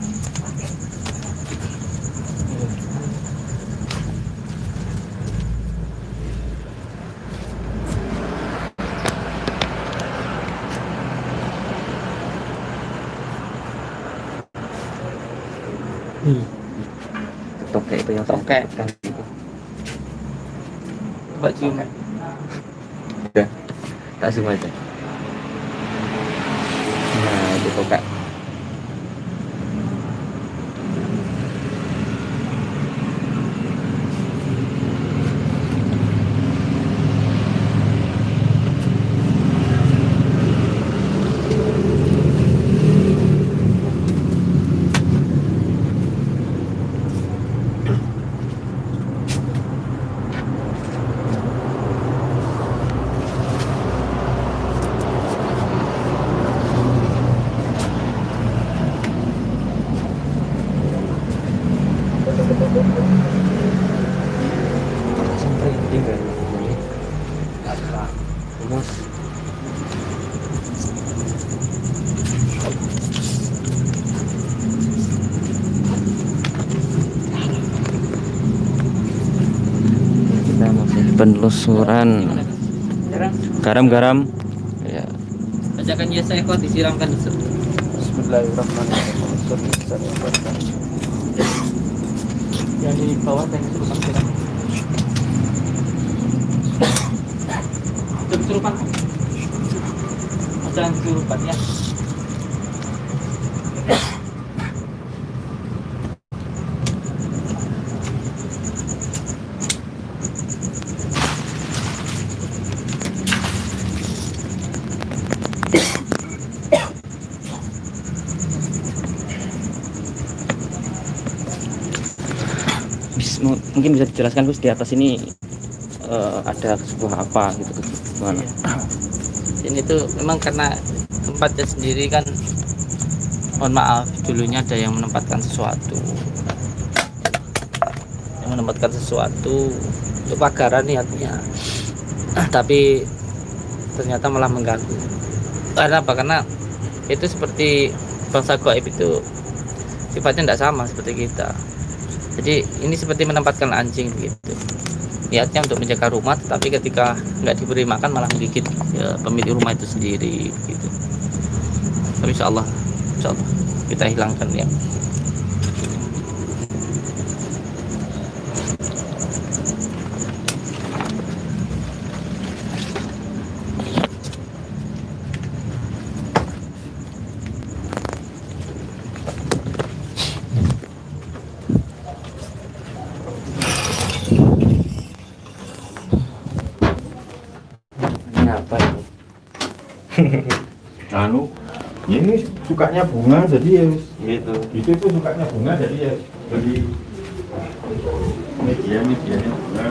[SPEAKER 1] Tokek itu yang
[SPEAKER 5] Tokek.
[SPEAKER 1] itu.
[SPEAKER 5] Coba cium.
[SPEAKER 1] Udah. Tak zoom aja. Nah, itu tokek. Sampai tinggal. Mas. Kita masih penelusuran garam-garam. Ya.
[SPEAKER 5] Bacakan ya saya kok disiramkan di situ.
[SPEAKER 1] Bismillahirrahmanirrahim.
[SPEAKER 5] Yang di bawah saya kesurupan siram. Itu kesurupan. Ada yang kesurupan ya.
[SPEAKER 1] Mungkin bisa dijelaskan Gus di atas ini ada sebuah apa gitu gimana?
[SPEAKER 5] Ini tuh memang karena tempatnya sendiri kan, mohon maaf dulunya ada yang menempatkan sesuatu itu pagaran niatnya, tapi ternyata malah mengganggu. Karena apa? Karena itu seperti bangsa gaib itu sifatnya tidak sama seperti kita. Jadi ini seperti menempatkan anjing begitu. Niatnya untuk menjaga rumah, tetapi ketika nggak diberi makan malah menggigit ya, pemilik rumah itu sendiri begitu. Tapi insya Allah kita hilangkan ya.
[SPEAKER 1] Ini apa itu?
[SPEAKER 3] Anu, ini sukanya bunga jadi ya
[SPEAKER 1] Gitu.
[SPEAKER 3] itu sukanya bunga jadi ya beli media bunga.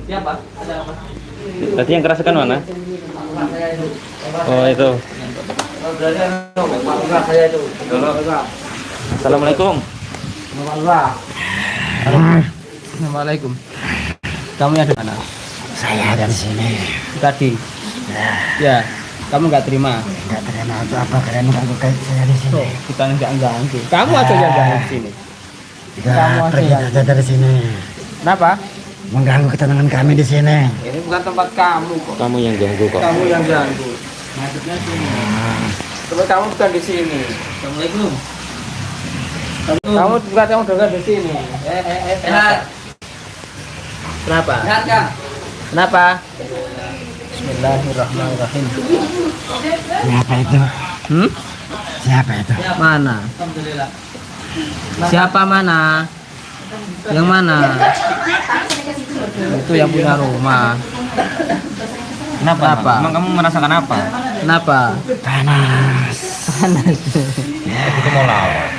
[SPEAKER 5] Siapa? Ada apa?
[SPEAKER 1] Tadi yang keraskan mana? Oh itu. Assalamualaikum.
[SPEAKER 5] Assalamualaikum. Kamu yang di mana?
[SPEAKER 4] Saya dari sini.
[SPEAKER 5] Tadi. Ya. Kamu nggak terima?
[SPEAKER 4] Enggak terima untuk apa kalian mengganggu saya di sini?
[SPEAKER 5] Kita nggak ganggu. Kamu aja yang ganggu di sini. Kamu
[SPEAKER 4] Ya,
[SPEAKER 5] aja
[SPEAKER 4] pergi
[SPEAKER 5] yang-
[SPEAKER 4] aja dari sini.
[SPEAKER 5] Kenapa?
[SPEAKER 4] mengganggu ketenangan kami di sini.
[SPEAKER 5] Ini bukan tempat kamu kok.
[SPEAKER 3] Kamu yang ganggu kok.
[SPEAKER 5] Kamu yang ganggu. Maksudnya sini. Tempat kamu bukan di sini.
[SPEAKER 1] Assalamualaikum.
[SPEAKER 5] Kamu bukan yang dengar di sini.
[SPEAKER 1] Sehat.
[SPEAKER 5] Kenapa?
[SPEAKER 1] Sehat Kang.
[SPEAKER 5] Kenapa? Bismillahirrahmanirrahim.
[SPEAKER 4] Siapa itu? Siapa itu?
[SPEAKER 5] Mana?
[SPEAKER 1] Alhamdulillah.
[SPEAKER 5] Siapa mana? Yang mana? Itu yang punya rumah. Kenapa?
[SPEAKER 1] Emang kamu merasakan apa?
[SPEAKER 5] Kenapa?
[SPEAKER 4] Panas.
[SPEAKER 3] Itu mau lawan.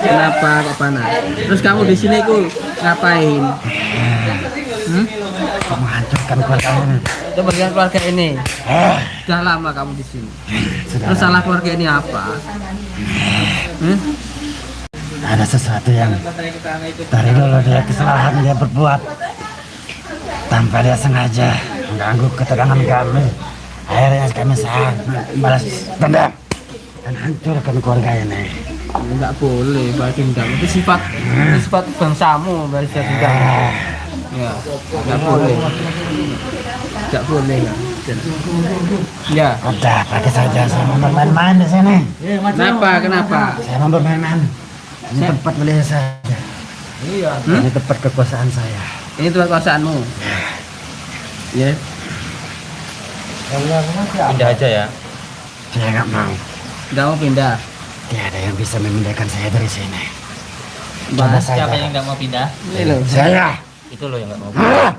[SPEAKER 5] Kenapa kok panas? Terus kamu di sini ku ngapain?
[SPEAKER 4] Kau menghancurkan keluarga ini.
[SPEAKER 5] Coba lihat keluarga ini.
[SPEAKER 4] Ah,
[SPEAKER 5] Sudah lama kamu di sini.
[SPEAKER 4] sudah
[SPEAKER 5] Terus
[SPEAKER 4] lama.
[SPEAKER 5] salah keluarga ini apa?
[SPEAKER 4] Ada sesuatu yang dari dulu dia kesalahan dia berbuat tanpa dia sengaja mengganggu ketenangan kami. Akhirnya kami sangat balas dendam dan hancurkan keluarga ini.
[SPEAKER 5] Enggak boleh balas dendam. Itu sifat bangsamu balas dendam. Ya, enggak boleh. Enggak boleh. Ya.
[SPEAKER 4] Udah, pergi saja. Saya mau bermain-main di sini.
[SPEAKER 5] Kenapa?
[SPEAKER 4] Saya mau bermain-main. Ini tempat wilayah saya. Ini tempat kekuasaan saya.
[SPEAKER 5] Ini tempat kekuasaanmu. Ya.
[SPEAKER 3] Pindah aja ya.
[SPEAKER 4] Saya nggak mau.
[SPEAKER 5] Enggak mau pindah.
[SPEAKER 4] Tiada yang bisa memindahkan saya dari sini.
[SPEAKER 5] Bahas
[SPEAKER 4] saja.
[SPEAKER 1] Siapa yang nggak mau pindah?
[SPEAKER 5] ini loh.
[SPEAKER 4] Saya.
[SPEAKER 1] Itu loh yang nggak mau.
[SPEAKER 4] Ah!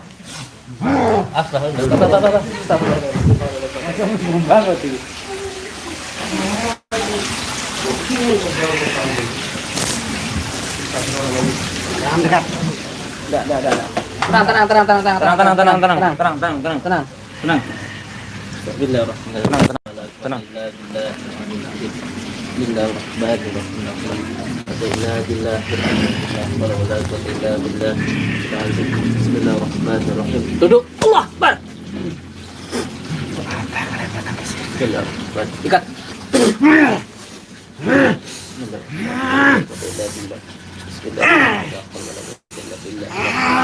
[SPEAKER 4] Jangan dekat.
[SPEAKER 5] Tenang.
[SPEAKER 1] Bismillahirrahmanirrahim. Duduk. Allah Akbar. Bismillahirrahmanirrahim. Ikat.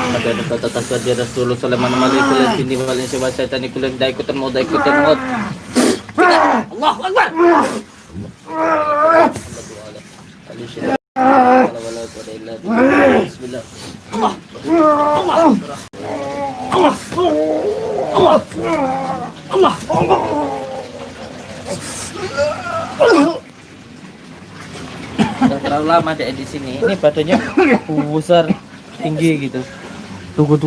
[SPEAKER 1] Ada dekat atas wajah Rasulullah Sallallahu Alaihi Wasallam sini walin sewa syaitan ikulan dah ikutan mau. Allahu Akbar. Bismillah. Udah terlalu lama deh di sini. Ini badannya besar, tinggi gitu. Tunggu.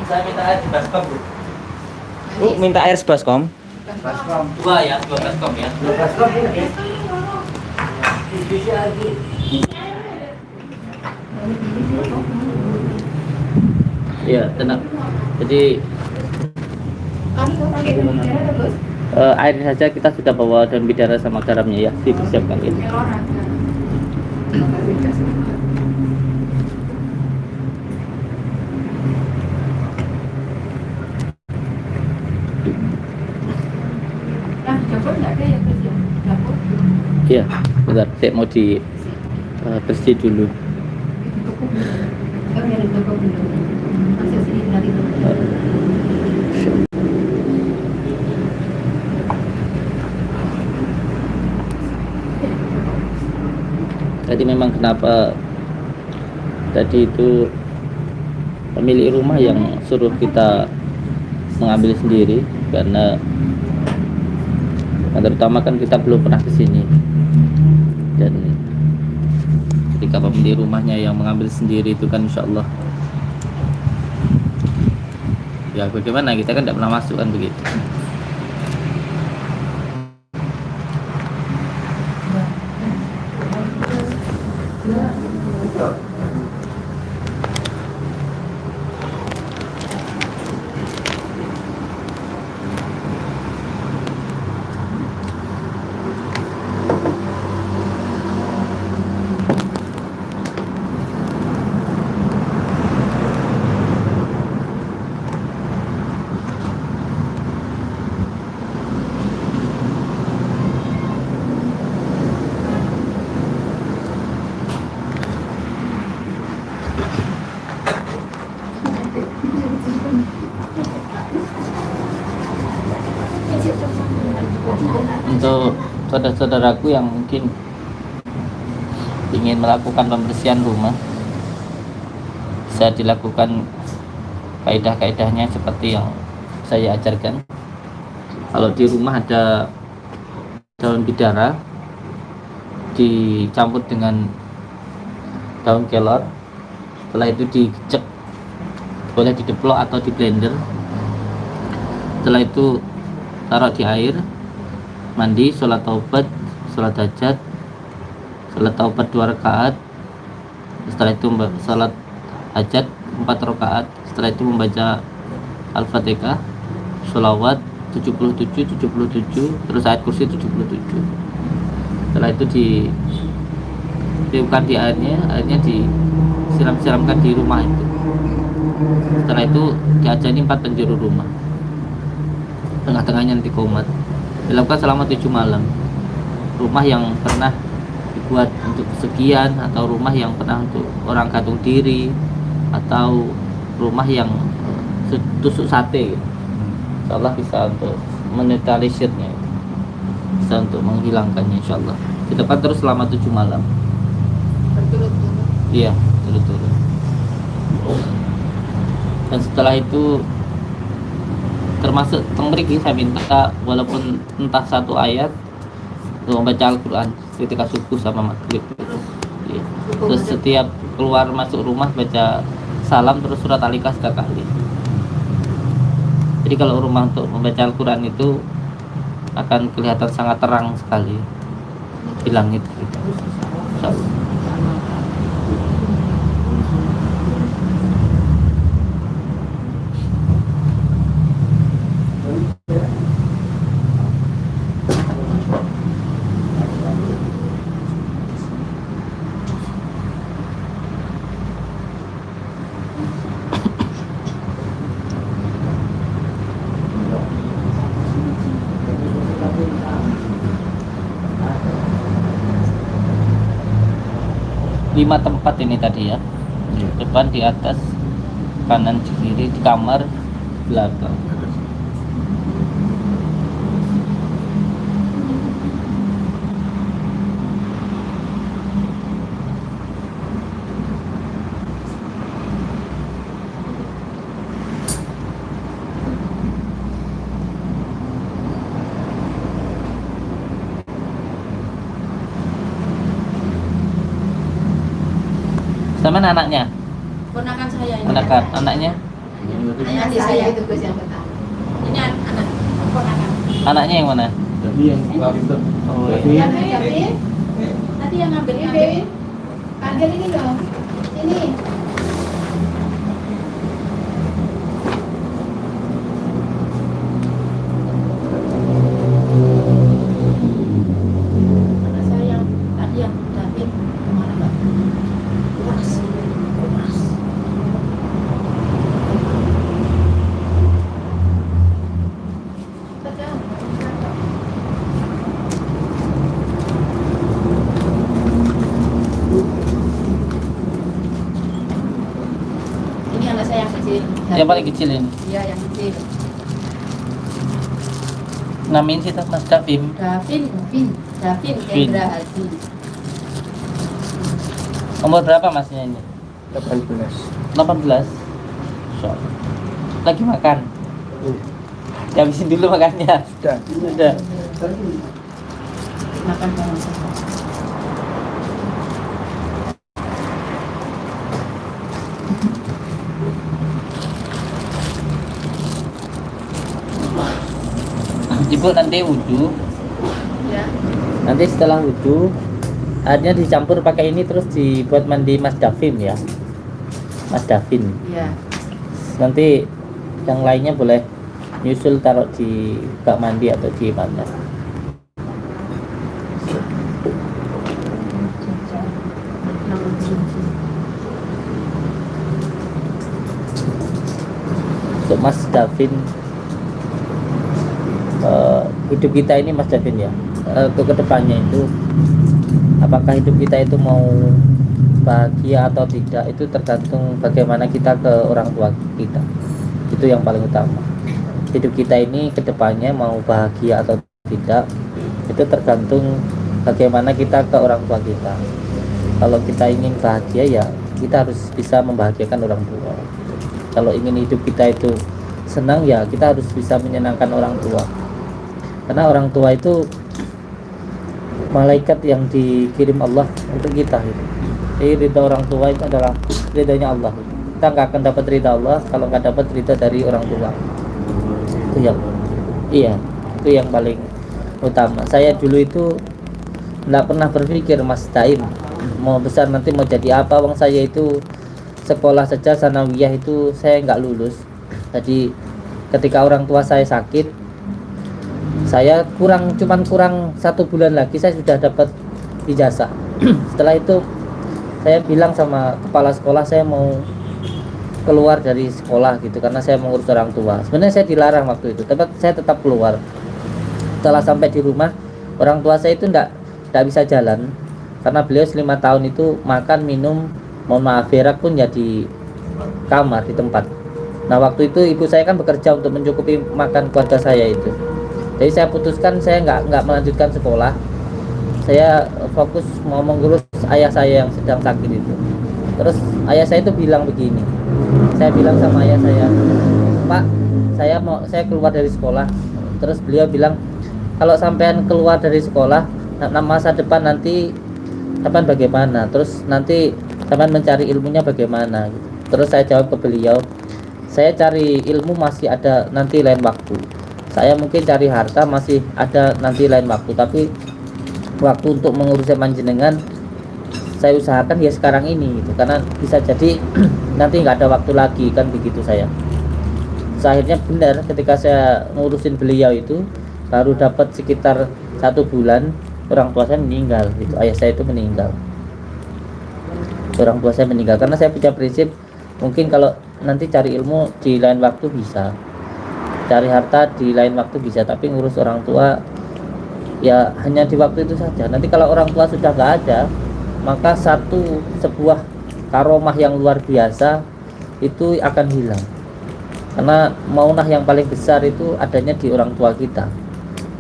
[SPEAKER 1] Saya minta air baskom, Bu.
[SPEAKER 7] Bu, minta air sebaskom.
[SPEAKER 1] Dua ya, 2 baskom ya. Iya, tenang. Jadi air saja kita sudah bawa daun bidara sama garamnya ya, dipersiapkan ya. Iya, bentar, saya mau di bersih dulu. Tadi memang kenapa tadi itu pemilik rumah yang suruh kita mengambil sendiri karena terutama kan kita belum pernah ke sini dan ketika pemilik rumahnya yang mengambil sendiri itu kan insya Allah ya bagaimana, kita kan tidak pernah masuk kan begitu. Untuk saudara-saudaraku yang mungkin ingin melakukan pembersihan rumah, bisa dilakukan kaidah-kaidahnya seperti yang saya ajarkan. Kalau di rumah ada daun bidara dicampur dengan daun kelor, setelah itu digecek, boleh dideplok atau di blender. Setelah itu taruh di air, mandi, sholat taubat, sholat hajat, sholat taubat 2 rakaat. Setelah itu sholat hajat 4 rakaat. Setelah itu membaca Al-Fatihah, sholawat 77, terus ayat kursi 77. Setelah itu ditiupkan di airnya disiram-siramkan di rumah itu. Setelah itu diajani 4 penjuru rumah, tengah-tengahnya nanti komat. Dilakukan selama 7 malam. Rumah yang pernah dibuat untuk pesugihan, atau rumah yang pernah untuk orang gantung diri, atau rumah yang tusuk sate, insyaallah bisa untuk menetralisirnya, bisa untuk menghilangkannya insyaallah. Dilakukan terus selama 7 malam.
[SPEAKER 2] Berturut-turut.
[SPEAKER 1] Iya, turut-turut. Dan setelah itu termasuk mriki saya minta walaupun entah 1 ayat untuk membaca Al-Quran ketika subuh sama maghrib. Ya. Terus setiap keluar masuk rumah baca salam terus surat Al-Ikhlas 3 kali. Jadi kalau rumah untuk membaca Al-Quran itu akan kelihatan sangat terang sekali di langit gitu. Insyaallah. 5 tempat ini tadi ya. Depan, di atas, kanan, di kiri, di kamar, belakang. Sama anaknya,
[SPEAKER 2] Ponakan saya ini.
[SPEAKER 1] ponakan anaknya,
[SPEAKER 2] Ini adik saya itu Gus yang pertama. Ini anak ponakan.
[SPEAKER 1] anaknya yang mana?
[SPEAKER 3] Jadi yang
[SPEAKER 1] Oh,
[SPEAKER 6] Ya,
[SPEAKER 1] iya.
[SPEAKER 6] David,
[SPEAKER 2] Tadi yang ngambil
[SPEAKER 6] ini
[SPEAKER 2] ngambil.
[SPEAKER 6] David, panggil ini dong. Ini.
[SPEAKER 2] Anak saya yang tadi yang David kemana Mbak? Keras. Keras.
[SPEAKER 6] Betul.
[SPEAKER 2] Ini anak saya yang kecil.
[SPEAKER 1] Yang paling kecil ini.
[SPEAKER 2] Iya, yang kecil.
[SPEAKER 1] Namain sih Mas Davin.
[SPEAKER 2] Davin Kendra Hadi.
[SPEAKER 1] Umur berapa masnya ini?
[SPEAKER 5] 18.
[SPEAKER 1] 18. So. Lagi makan. Habisin dulu makannya.
[SPEAKER 5] Sudah.
[SPEAKER 1] Sudah.
[SPEAKER 2] Makan bareng sama.
[SPEAKER 1] Ibu nanti wudhu,
[SPEAKER 2] Ya.
[SPEAKER 1] nanti setelah wudhu airnya dicampur pakai ini terus dibuat mandi Mas Davin ya, Mas Davin.
[SPEAKER 2] Ya.
[SPEAKER 1] Nanti yang lainnya boleh nyusul taruh di bak mandi atau di mana. Untuk Mas Davin, hidup kita ini Mas Davin ya, untuk kedepannya itu apakah hidup kita itu mau bahagia atau tidak itu tergantung bagaimana kita ke orang tua kita. Itu yang paling utama. Hidup kita ini kedepannya mau bahagia atau tidak itu tergantung bagaimana kita ke orang tua kita. Kalau kita ingin bahagia ya kita harus bisa membahagiakan orang tua. Kalau ingin hidup kita itu senang ya kita harus bisa menyenangkan orang tua. Karena orang tua itu malaikat yang dikirim Allah untuk kita gitu. Jadi ridha orang tua itu adalah ridhanya Allah. Kita nggak akan dapat ridha Allah kalau nggak dapat ridha dari orang tua. Itu yang itu yang paling utama. Saya dulu itu nggak pernah berpikir Mas Daim mau besar nanti mau jadi apa. Wong saya itu sekolah saja sanawiyah itu saya nggak lulus. Jadi ketika orang tua saya sakit, saya cuman kurang 1 bulan lagi saya sudah dapat ijazah. Setelah itu saya bilang sama kepala sekolah saya mau keluar dari sekolah gitu karena saya mengurus orang tua. Sebenarnya saya dilarang waktu itu, tapi saya tetap keluar. Setelah sampai di rumah, orang tua saya itu enggak bisa jalan karena beliau 5 tahun itu makan minum mohon maaf berak pun ya di kamar di tempat. Nah waktu itu ibu saya kan bekerja untuk mencukupi makan keluarga saya itu. Jadi saya putuskan saya nggak melanjutkan sekolah. Saya fokus mau mengurus ayah saya yang sedang sakit itu. Terus ayah saya itu bilang begini. Saya bilang sama ayah saya, Pak, saya keluar dari sekolah. Terus beliau bilang, kalau sampean keluar dari sekolah, masa depan nanti sampean bagaimana? Terus nanti sampean mencari ilmunya bagaimana? Terus saya jawab ke beliau, saya cari ilmu masih ada nanti lain waktu. Saya mungkin cari harta masih ada nanti lain waktu, tapi waktu untuk mengurusnya panjenengan saya usahakan ya sekarang ini gitu, karena bisa jadi nanti nggak ada waktu lagi kan begitu saya. Akhirnya benar ketika saya ngurusin beliau itu baru dapat sekitar 1 bulan orang tua saya meninggal gitu, ayah saya itu meninggal. Orang tua saya meninggal karena saya punya prinsip mungkin kalau nanti cari ilmu di lain waktu bisa, cari harta di lain waktu bisa, tapi ngurus orang tua ya hanya di waktu itu saja. Nanti kalau orang tua sudah nggak ada, maka sebuah karomah yang luar biasa itu akan hilang. Karena maunah yang paling besar itu adanya di orang tua kita,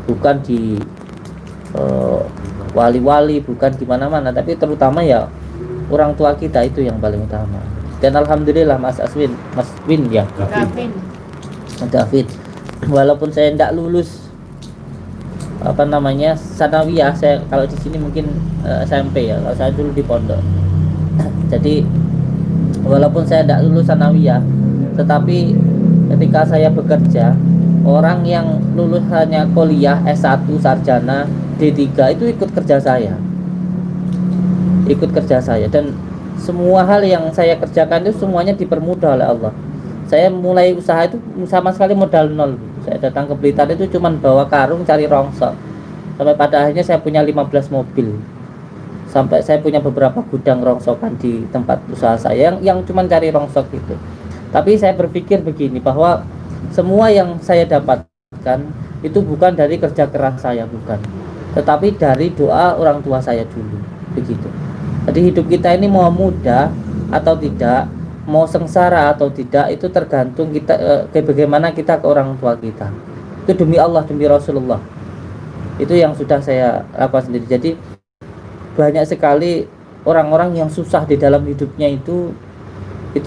[SPEAKER 1] bukan di wali-wali, bukan di mana-mana, tapi terutama ya orang tua kita itu yang paling utama. Dan alhamdulillah Mas Win ya, David, walaupun saya tidak lulus sanawiyah, saya kalau di sini mungkin SMP ya, kalau saya dulu di pondok. Jadi walaupun saya tidak lulus sanawiyah, tetapi ketika saya bekerja, orang yang lulus hanya kuliah S1 sarjana D3 itu ikut kerja saya, dan semua hal yang saya kerjakan itu semuanya dipermudah oleh Allah. Saya mulai usaha itu sama sekali modal nol. Saya datang ke Blitar itu cuma bawa karung cari rongsok. Sampai pada akhirnya saya punya 15 mobil. Sampai saya punya beberapa gudang rongsokan di tempat usaha saya yang cuma cari rongsok itu. Tapi saya berpikir begini, bahwa semua yang saya dapatkan itu bukan dari kerja keras saya, bukan, tetapi dari doa orang tua saya dulu, begitu. Jadi hidup kita ini mau mudah atau tidak, mau sengsara atau tidak, itu tergantung kita bagaimana kita ke orang tua kita. Itu demi Allah, demi Rasulullah. Itu yang sudah saya lakukan sendiri. Jadi banyak sekali orang-orang yang susah di dalam hidupnya itu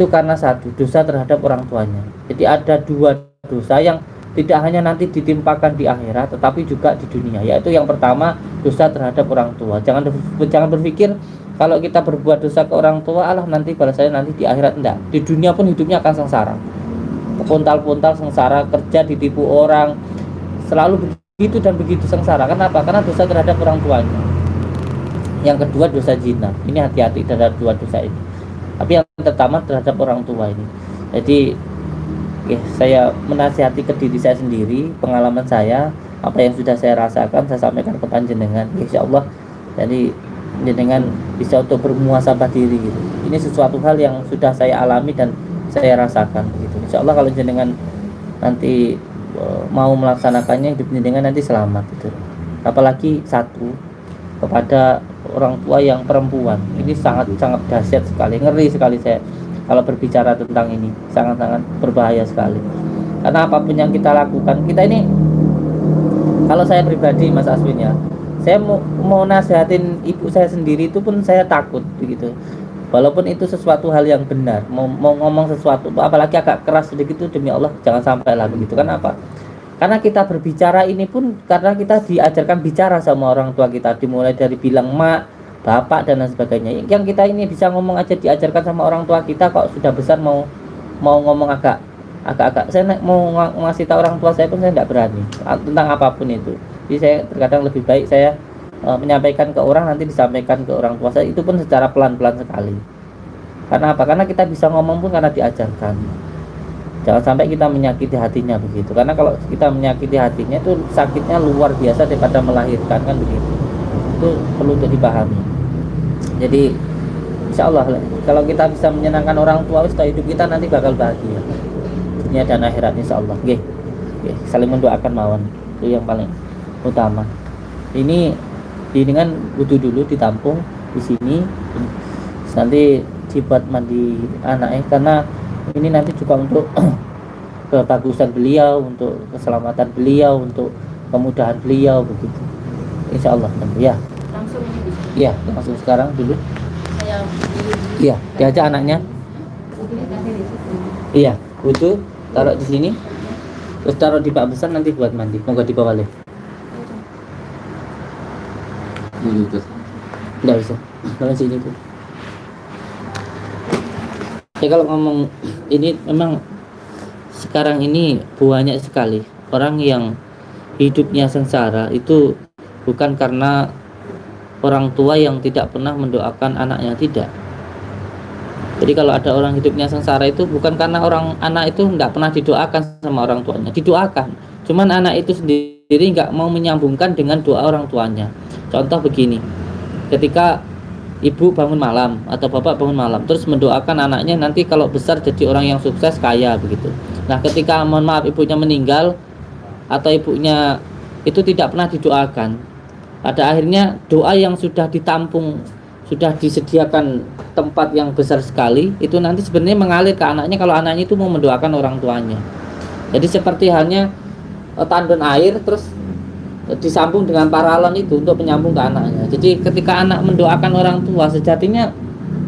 [SPEAKER 1] karena satu, dosa terhadap orang tuanya. Jadi ada 2 dosa yang tidak hanya nanti ditimpakan di akhirat, tetapi juga di dunia. Yaitu yang pertama, dosa terhadap orang tua. Jangan berpikir kalau kita berbuat dosa ke orang tua, Allah nanti balasannya nanti di akhirat. Enggak. Di dunia pun hidupnya akan sengsara. Pontal-pontal sengsara, kerja ditipu orang, selalu begitu dan begitu sengsara. Kenapa? Karena dosa terhadap orang tuanya. Yang kedua dosa zina. Ini hati-hati terhadap dua dosa ini. Tapi yang pertama terhadap orang tua ini. Jadi saya menasihati ke diri saya sendiri, pengalaman saya, apa yang sudah saya rasakan saya sampaikan ke panjenengan. Insya Allah jadi jenengan bisa untuk bermuhasabah diri gitu. Ini sesuatu hal yang sudah saya alami dan saya rasakan gitu. Insya Allah kalau jenengan nanti mau melaksanakannya, hidup jenengan nanti selamat gitu. Apalagi satu, kepada orang tua yang perempuan, ini sangat dahsyat sekali, ngeri sekali saya kalau berbicara tentang ini, sangat berbahaya sekali. Karena apapun yang kita lakukan, kita ini, kalau saya pribadi Mas Aswin ya, saya mau nasihatin ibu saya sendiri itu pun saya takut begitu. Walaupun itu sesuatu hal yang benar, mau ngomong sesuatu, apalagi agak keras sedikit itu, demi Allah jangan sampai lah begitu. Kenapa? Karena kita berbicara ini pun karena kita diajarkan bicara sama orang tua kita, dimulai dari bilang mak, bapak dan lain sebagainya. Yang kita ini bisa ngomong aja diajarkan sama orang tua kita, kok sudah besar mau ngomong agak saya mau ngasih tahu orang tua saya pun saya tidak berani tentang apapun itu. Jadi saya terkadang lebih baik saya menyampaikan ke orang, nanti disampaikan ke orang tua saya, itu pun secara pelan-pelan sekali. Karena apa? Karena kita bisa ngomong pun karena diajarkan. Jangan sampai kita menyakiti hatinya begitu. Karena kalau kita menyakiti hatinya itu sakitnya luar biasa daripada melahirkan, kan begitu. Itu perlu untuk dipahami. Jadi insya Allah kalau kita bisa menyenangkan orang tua setelah hidup kita nanti bakal bahagia dunia dan akhirat insya Allah. Saling mendoakan mawon, itu yang paling utama. Ini dengan wudhu dulu ditampung di sini, nanti dibuat mandi anaknya, karena ini nanti juga untuk kebagusan beliau, untuk keselamatan beliau, untuk kemudahan beliau begitu. Insya Allah ya.
[SPEAKER 2] Langsung ini.
[SPEAKER 1] Iya, langsung sekarang dulu.
[SPEAKER 2] Saya
[SPEAKER 1] Iya, diajak anaknya. Iya, wudhu taruh di sini. Terus taruh di bak besar nanti buat mandi. Moga dibawa lift. Enggak bisa. Kalau sini tuh. Ya kalau ngomong ini memang sekarang ini banyak sekali orang yang hidupnya sengsara itu bukan karena orang tua yang tidak pernah mendoakan anaknya, tidak. Jadi kalau ada orang hidupnya sengsara itu bukan karena anak itu tidak pernah didoakan sama orang tuanya, didoakan. Cuman anak itu sendiri nggak mau menyambungkan dengan doa orang tuanya. Contoh begini, ketika ibu bangun malam atau bapak bangun malam terus mendoakan anaknya nanti kalau besar jadi orang yang sukses kaya begitu. Nah ketika mohon maaf ibunya meninggal atau ibunya itu tidak pernah didoakan, pada akhirnya doa yang sudah ditampung, sudah disediakan tempat yang besar sekali, itu nanti sebenarnya mengalir ke anaknya kalau anaknya itu mau mendoakan orang tuanya. Jadi seperti halnya tandon air terus disambung dengan paralon itu untuk menyambung ke anaknya. Jadi ketika anak mendoakan orang tua, sejatinya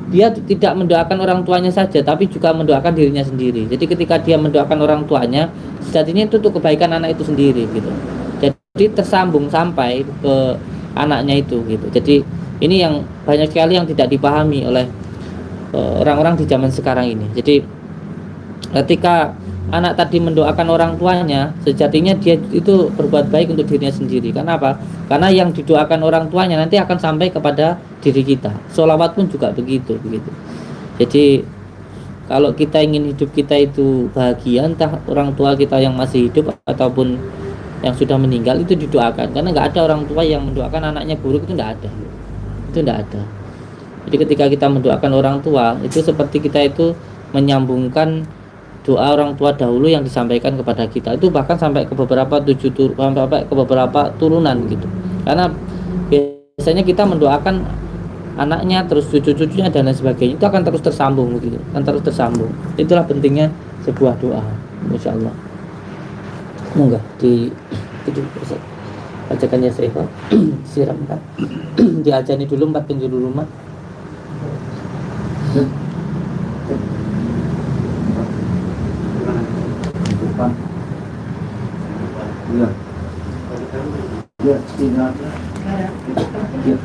[SPEAKER 1] dia tidak mendoakan orang tuanya saja, tapi juga mendoakan dirinya sendiri. Jadi ketika dia mendoakan orang tuanya, sejatinya itu untuk kebaikan anak itu sendiri gitu. Jadi tersambung sampai ke anaknya itu gitu. Jadi ini yang banyak sekali yang tidak dipahami oleh orang-orang di zaman sekarang ini. Jadi ketika anak tadi mendoakan orang tuanya, sejatinya dia itu berbuat baik untuk dirinya sendiri. Karena apa? Karena yang didoakan orang tuanya nanti akan sampai kepada diri kita. Sholawat pun juga begitu. Jadi kalau kita ingin hidup kita itu bahagia, entah orang tua kita yang masih hidup ataupun yang sudah meninggal, itu didoakan. Karena nggak ada orang tua yang mendoakan anaknya buruk, itu nggak ada. Itu nggak ada. Jadi ketika kita mendoakan orang tua, itu seperti kita itu menyambungkan doa orang tua dahulu yang disampaikan kepada kita, itu bahkan sampai ke beberapa turunan gitu. Karena biasanya kita mendoakan anaknya terus cucu-cucunya dan lain sebagainya, itu akan terus tersambung gitu, akan terus tersambung. Itulah pentingnya sebuah doa. Insya Allah. Enggak di itu bacakannya saya siramkan. Diajani dulu 4 penjuru rumah.
[SPEAKER 4] Iya. Iya, tinggal. Iya.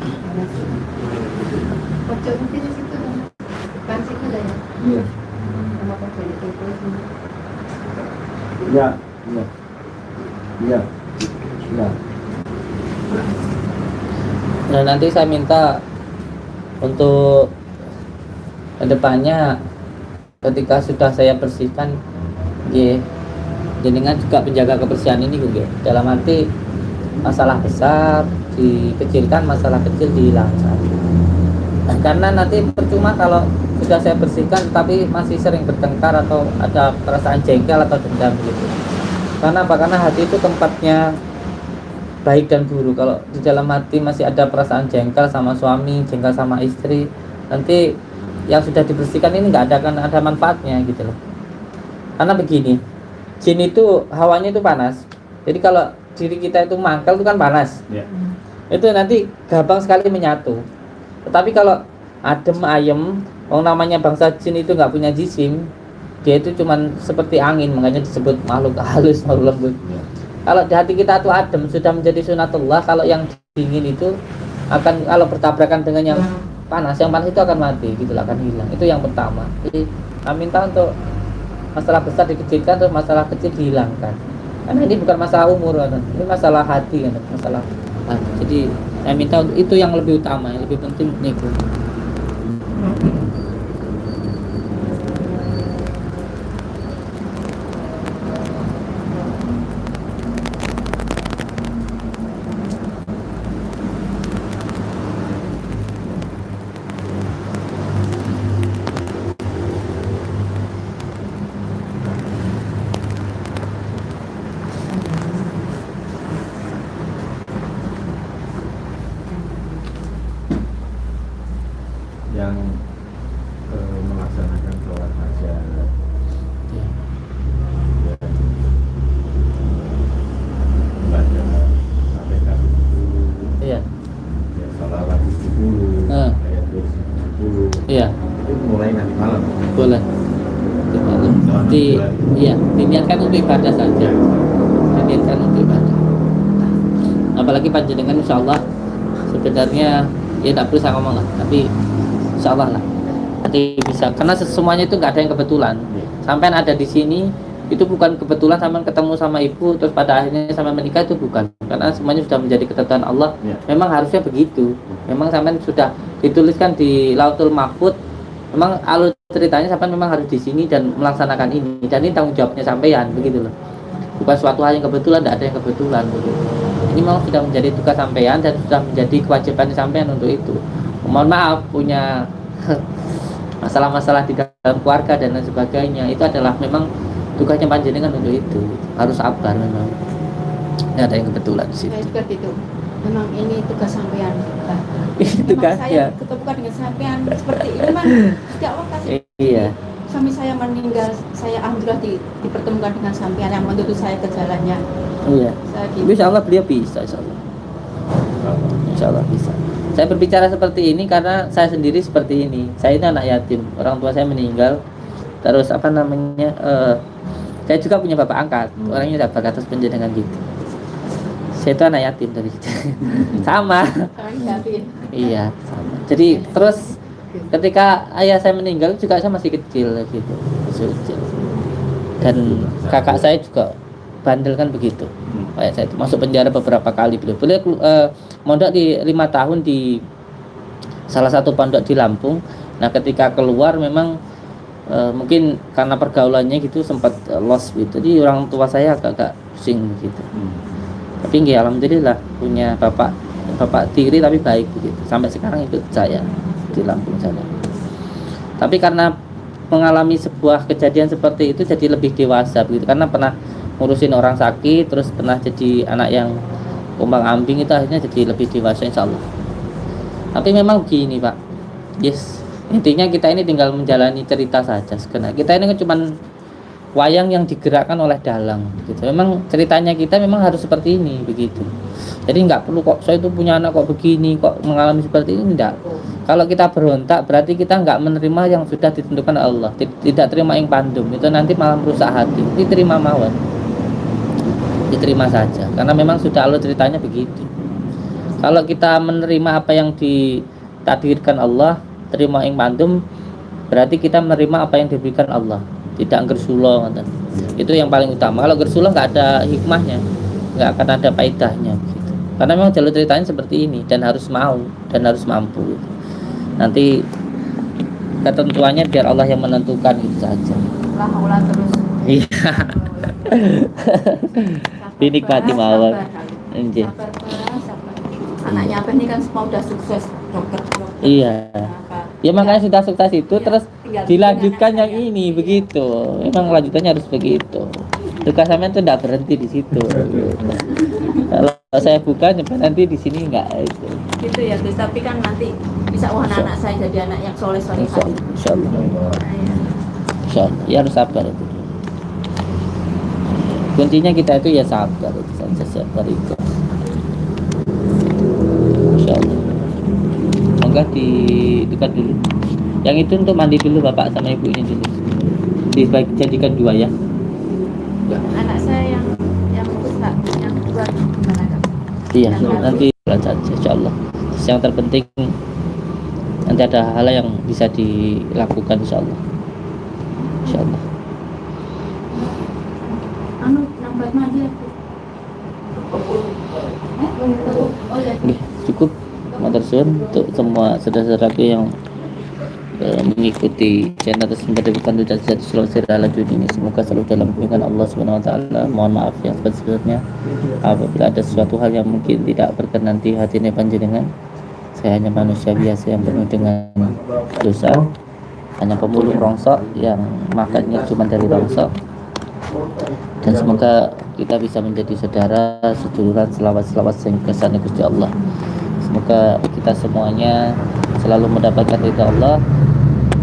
[SPEAKER 6] Pojok mesti di situ dong. Depan situ dah ya.
[SPEAKER 4] Iya.
[SPEAKER 6] Sama pojok di situ sini.
[SPEAKER 4] Iya. Iya. Iya.
[SPEAKER 1] Nah. Nah, nanti saya minta untuk kedepannya ketika sudah saya bersihkan, ya, jenengan juga penjaga kebersihan ini juga. Dalam arti masalah besar dikecilkan, masalah kecil dihilangkan. Karena nanti percuma kalau sudah saya bersihkan tapi masih sering bertengkar atau ada perasaan jengkel atau dendam gitu. Karena apa? Karena hati itu tempatnya baik dan buruk. Kalau di dalam hati masih ada perasaan jengkel sama suami, jengkel sama istri, nanti yang sudah dibersihkan ini nggak akan ada manfaatnya gitu loh. Karena begini, jin itu hawanya itu panas. Jadi kalau diri kita itu mangkal itu kan panas.
[SPEAKER 3] Ya.
[SPEAKER 1] Itu nanti gampang sekali menyatu. Tetapi kalau adem ayem, orang namanya bangsa jin itu nggak punya jisim, dia itu cuman seperti angin, makanya disebut makhluk halus, makhluk lembut. Kalau di hati kita tuh adem, sudah menjadi sunatullah. Kalau yang dingin itu akan, kalau bertabrakan dengan yang panas itu akan mati, gitu lah, akan hilang. Itu yang pertama. Jadi kami minta untuk masalah besar dikecilkan, terus masalah kecil dihilangkan. Karena ini bukan masalah umur, kan? Ini masalah hati, kan? Masalah hati. Jadi saya minta untuk itu yang lebih utama, yang lebih penting itu.
[SPEAKER 3] Yang melaksanakan sholat hajat,
[SPEAKER 1] Ya.
[SPEAKER 3] baca sampai kali
[SPEAKER 1] Iya.
[SPEAKER 3] ya salawat 70, ayat 70,
[SPEAKER 1] Iya,
[SPEAKER 3] itu mulai nanti malam.
[SPEAKER 1] boleh. Iya, diniatkan untuk ibadah saja. Diniatkan untuk ibadah. Apalagi panjenengan insya Allah sebenarnya ya tidak perlu saya ngomong lah, tapi insya Allah lah nanti bisa, karena semuanya itu nggak ada yang kebetulan. Sampai ada di sini itu bukan kebetulan, sampai ketemu sama ibu terus pada akhirnya sampai menikah, itu bukan, karena semuanya sudah menjadi ketentuan Allah. Memang harusnya begitu, memang sampai sudah dituliskan di Lauhul Mahfuz. Memang alur ceritanya sampai memang harus di sini dan melaksanakan ini, dan ini tanggung jawabnya sampean, begitu loh. Bukan suatu hal yang kebetulan, tidak ada yang kebetulan begitu. Ini memang sudah menjadi tugas sampean dan sudah menjadi kewajiban sampean untuk itu. Mohon maaf punya masalah-masalah di dalam keluarga dan lain sebagainya, itu adalah memang tugasnya panjenengan untuk itu. Harus sabar memang. Tidak ada yang kebetulan di situ.
[SPEAKER 2] Saya juga gitu. Memang ini tugas sampean.
[SPEAKER 1] Itu
[SPEAKER 2] Memang
[SPEAKER 1] kan
[SPEAKER 2] saya
[SPEAKER 1] ya.
[SPEAKER 2] ketemukan dengan sampean seperti ini, man. Tidak Allah kasih.
[SPEAKER 1] Iya.
[SPEAKER 2] Suami saya meninggal, saya alhamdulillah dipertemukan dengan sampean yang menuntut saya ke jalannya.
[SPEAKER 1] Iya.
[SPEAKER 2] Saya gitu.
[SPEAKER 1] Insya Allah beliau bisa, insya Allah. Insya Allah bisa. Saya berbicara seperti ini karena saya sendiri seperti ini. Saya ini anak yatim, orang tua saya meninggal. Terus apa namanya? Saya juga punya bapak angkat, orangnya dapat atas penjenengan gitu. Saya itu anak yatim dari sama.
[SPEAKER 2] Sekarang David.
[SPEAKER 1] Iya, sama. Jadi terus ketika ayah saya meninggal juga saya masih kecil gitu, masih kecil. Dan kakak saya juga bandel kan begitu. Kayak saya itu masuk penjara beberapa kali, beliau mondok di 5 tahun di salah satu pondok di Lampung. Nah ketika keluar memang mungkin karena pergaulannya gitu sempat lost gitu, jadi orang tua saya agak pusing gitu. Tapi nggih alhamdulillah punya bapak tiri tapi baik begitu, sampai sekarang ikut saya di Lampung sana. Tapi karena mengalami sebuah kejadian seperti itu jadi lebih dewasa begitu, karena pernah ngurusin orang sakit, terus pernah jadi anak yang kumbang ambing, itu akhirnya jadi lebih dewasa insya Allah. Tapi memang begini Pak, yes, intinya kita ini tinggal menjalani cerita saja sebenarnya. Kita ini kan cuman wayang yang digerakkan oleh dalang gitu. Memang ceritanya kita memang harus seperti ini begitu. Jadi nggak perlu kok saya itu punya anak kok begini, kok mengalami seperti ini, enggak. Kalau kita berontak berarti kita nggak menerima yang sudah ditentukan Allah, tidak terima yang pandum, itu nanti malah merusak hati. Diterima mawon, diterima saja, karena memang sudah alur ceritanya begitu. Kalau kita menerima apa yang ditakdirkan Allah, terima yang pandum, berarti kita menerima apa yang diberikan Allah, tidak gersulo. Itu yang paling utama. Kalau gersulo nggak ada hikmahnya, nggak akan ada faedahnya gitu. Karena memang jalur ceritanya seperti ini dan harus mau dan harus mampu gitu. Nanti ketentuannya biar Allah yang menentukan gitu saja.
[SPEAKER 2] Ulah terus.
[SPEAKER 1] Iya. Dinikmati mawon. Nggih.
[SPEAKER 2] Sabar. Anaknya apa ini kan semua udah sukses dokter.
[SPEAKER 1] Iya. Ya makanya sudah sukses itu terus dilanjutkan yang ini begitu. Memang lanjutannya harus begitu. Tugas sampean itu tidak berhenti di situ. Kalau saya buka nanti di sini enggak itu.
[SPEAKER 2] Gitu ya Gus, tapi kan nanti bisa wah anak saya jadi anak yang soleh hati.
[SPEAKER 1] Insyaallah. Insyaallah. Ya harus sabar itu. Kuncinya kita itu ya sabar itu saja, sabar itu. Insyaallah. Monggo didekat dulu. Yang itu untuk mandi dulu Bapak sama Ibu ini dulu. Dijadikan 2 ya.
[SPEAKER 2] Anak saya yang besar, yang kedua gimana Kak?
[SPEAKER 1] Iya, nanti belajar insyaallah. Yang terpenting nanti ada hal yang bisa dilakukan insyaallah. Insyaallah.
[SPEAKER 2] Nambah mandi aku.
[SPEAKER 1] Oke, cukup. Matur suwun untuk semua saudara-saudaraku yang mengikuti channel tersebut dari Pandu Jati Sulawesi Ralajun ini. Semoga selalu dalam bimbingan Allah Subhanahu wa taala. Mohon maaf yang sebesar-besarnya apabila ada sesuatu hal yang mungkin tidak berkenan di hati panjenengan. Saya hanya manusia biasa yang penuh dengan dosa, hanya pemulung rongsok yang makannya cuma dari rongsok. Dan semoga kita bisa menjadi saudara, seduluran, selawat-selawat sehingga sana Gusti Allah. Semoga kita semuanya selalu mendapatkan ridha Allah,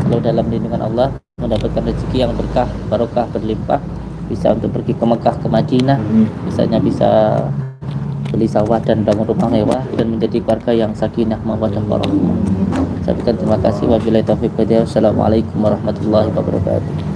[SPEAKER 1] selalu dalam lindungan Allah, mendapatkan rezeki yang berkah, barokah, berlimpah, bisa untuk pergi ke Mekah, ke Madinah, misalnya bisa beli sawah dan bangun rumah mewah dan menjadi keluarga yang sakinah, mawaddah, warahmah. Saya berikan terima kasih. Wabillahi taufiq wal hidayah. Wassalamualaikum warahmatullahi wabarakatuh.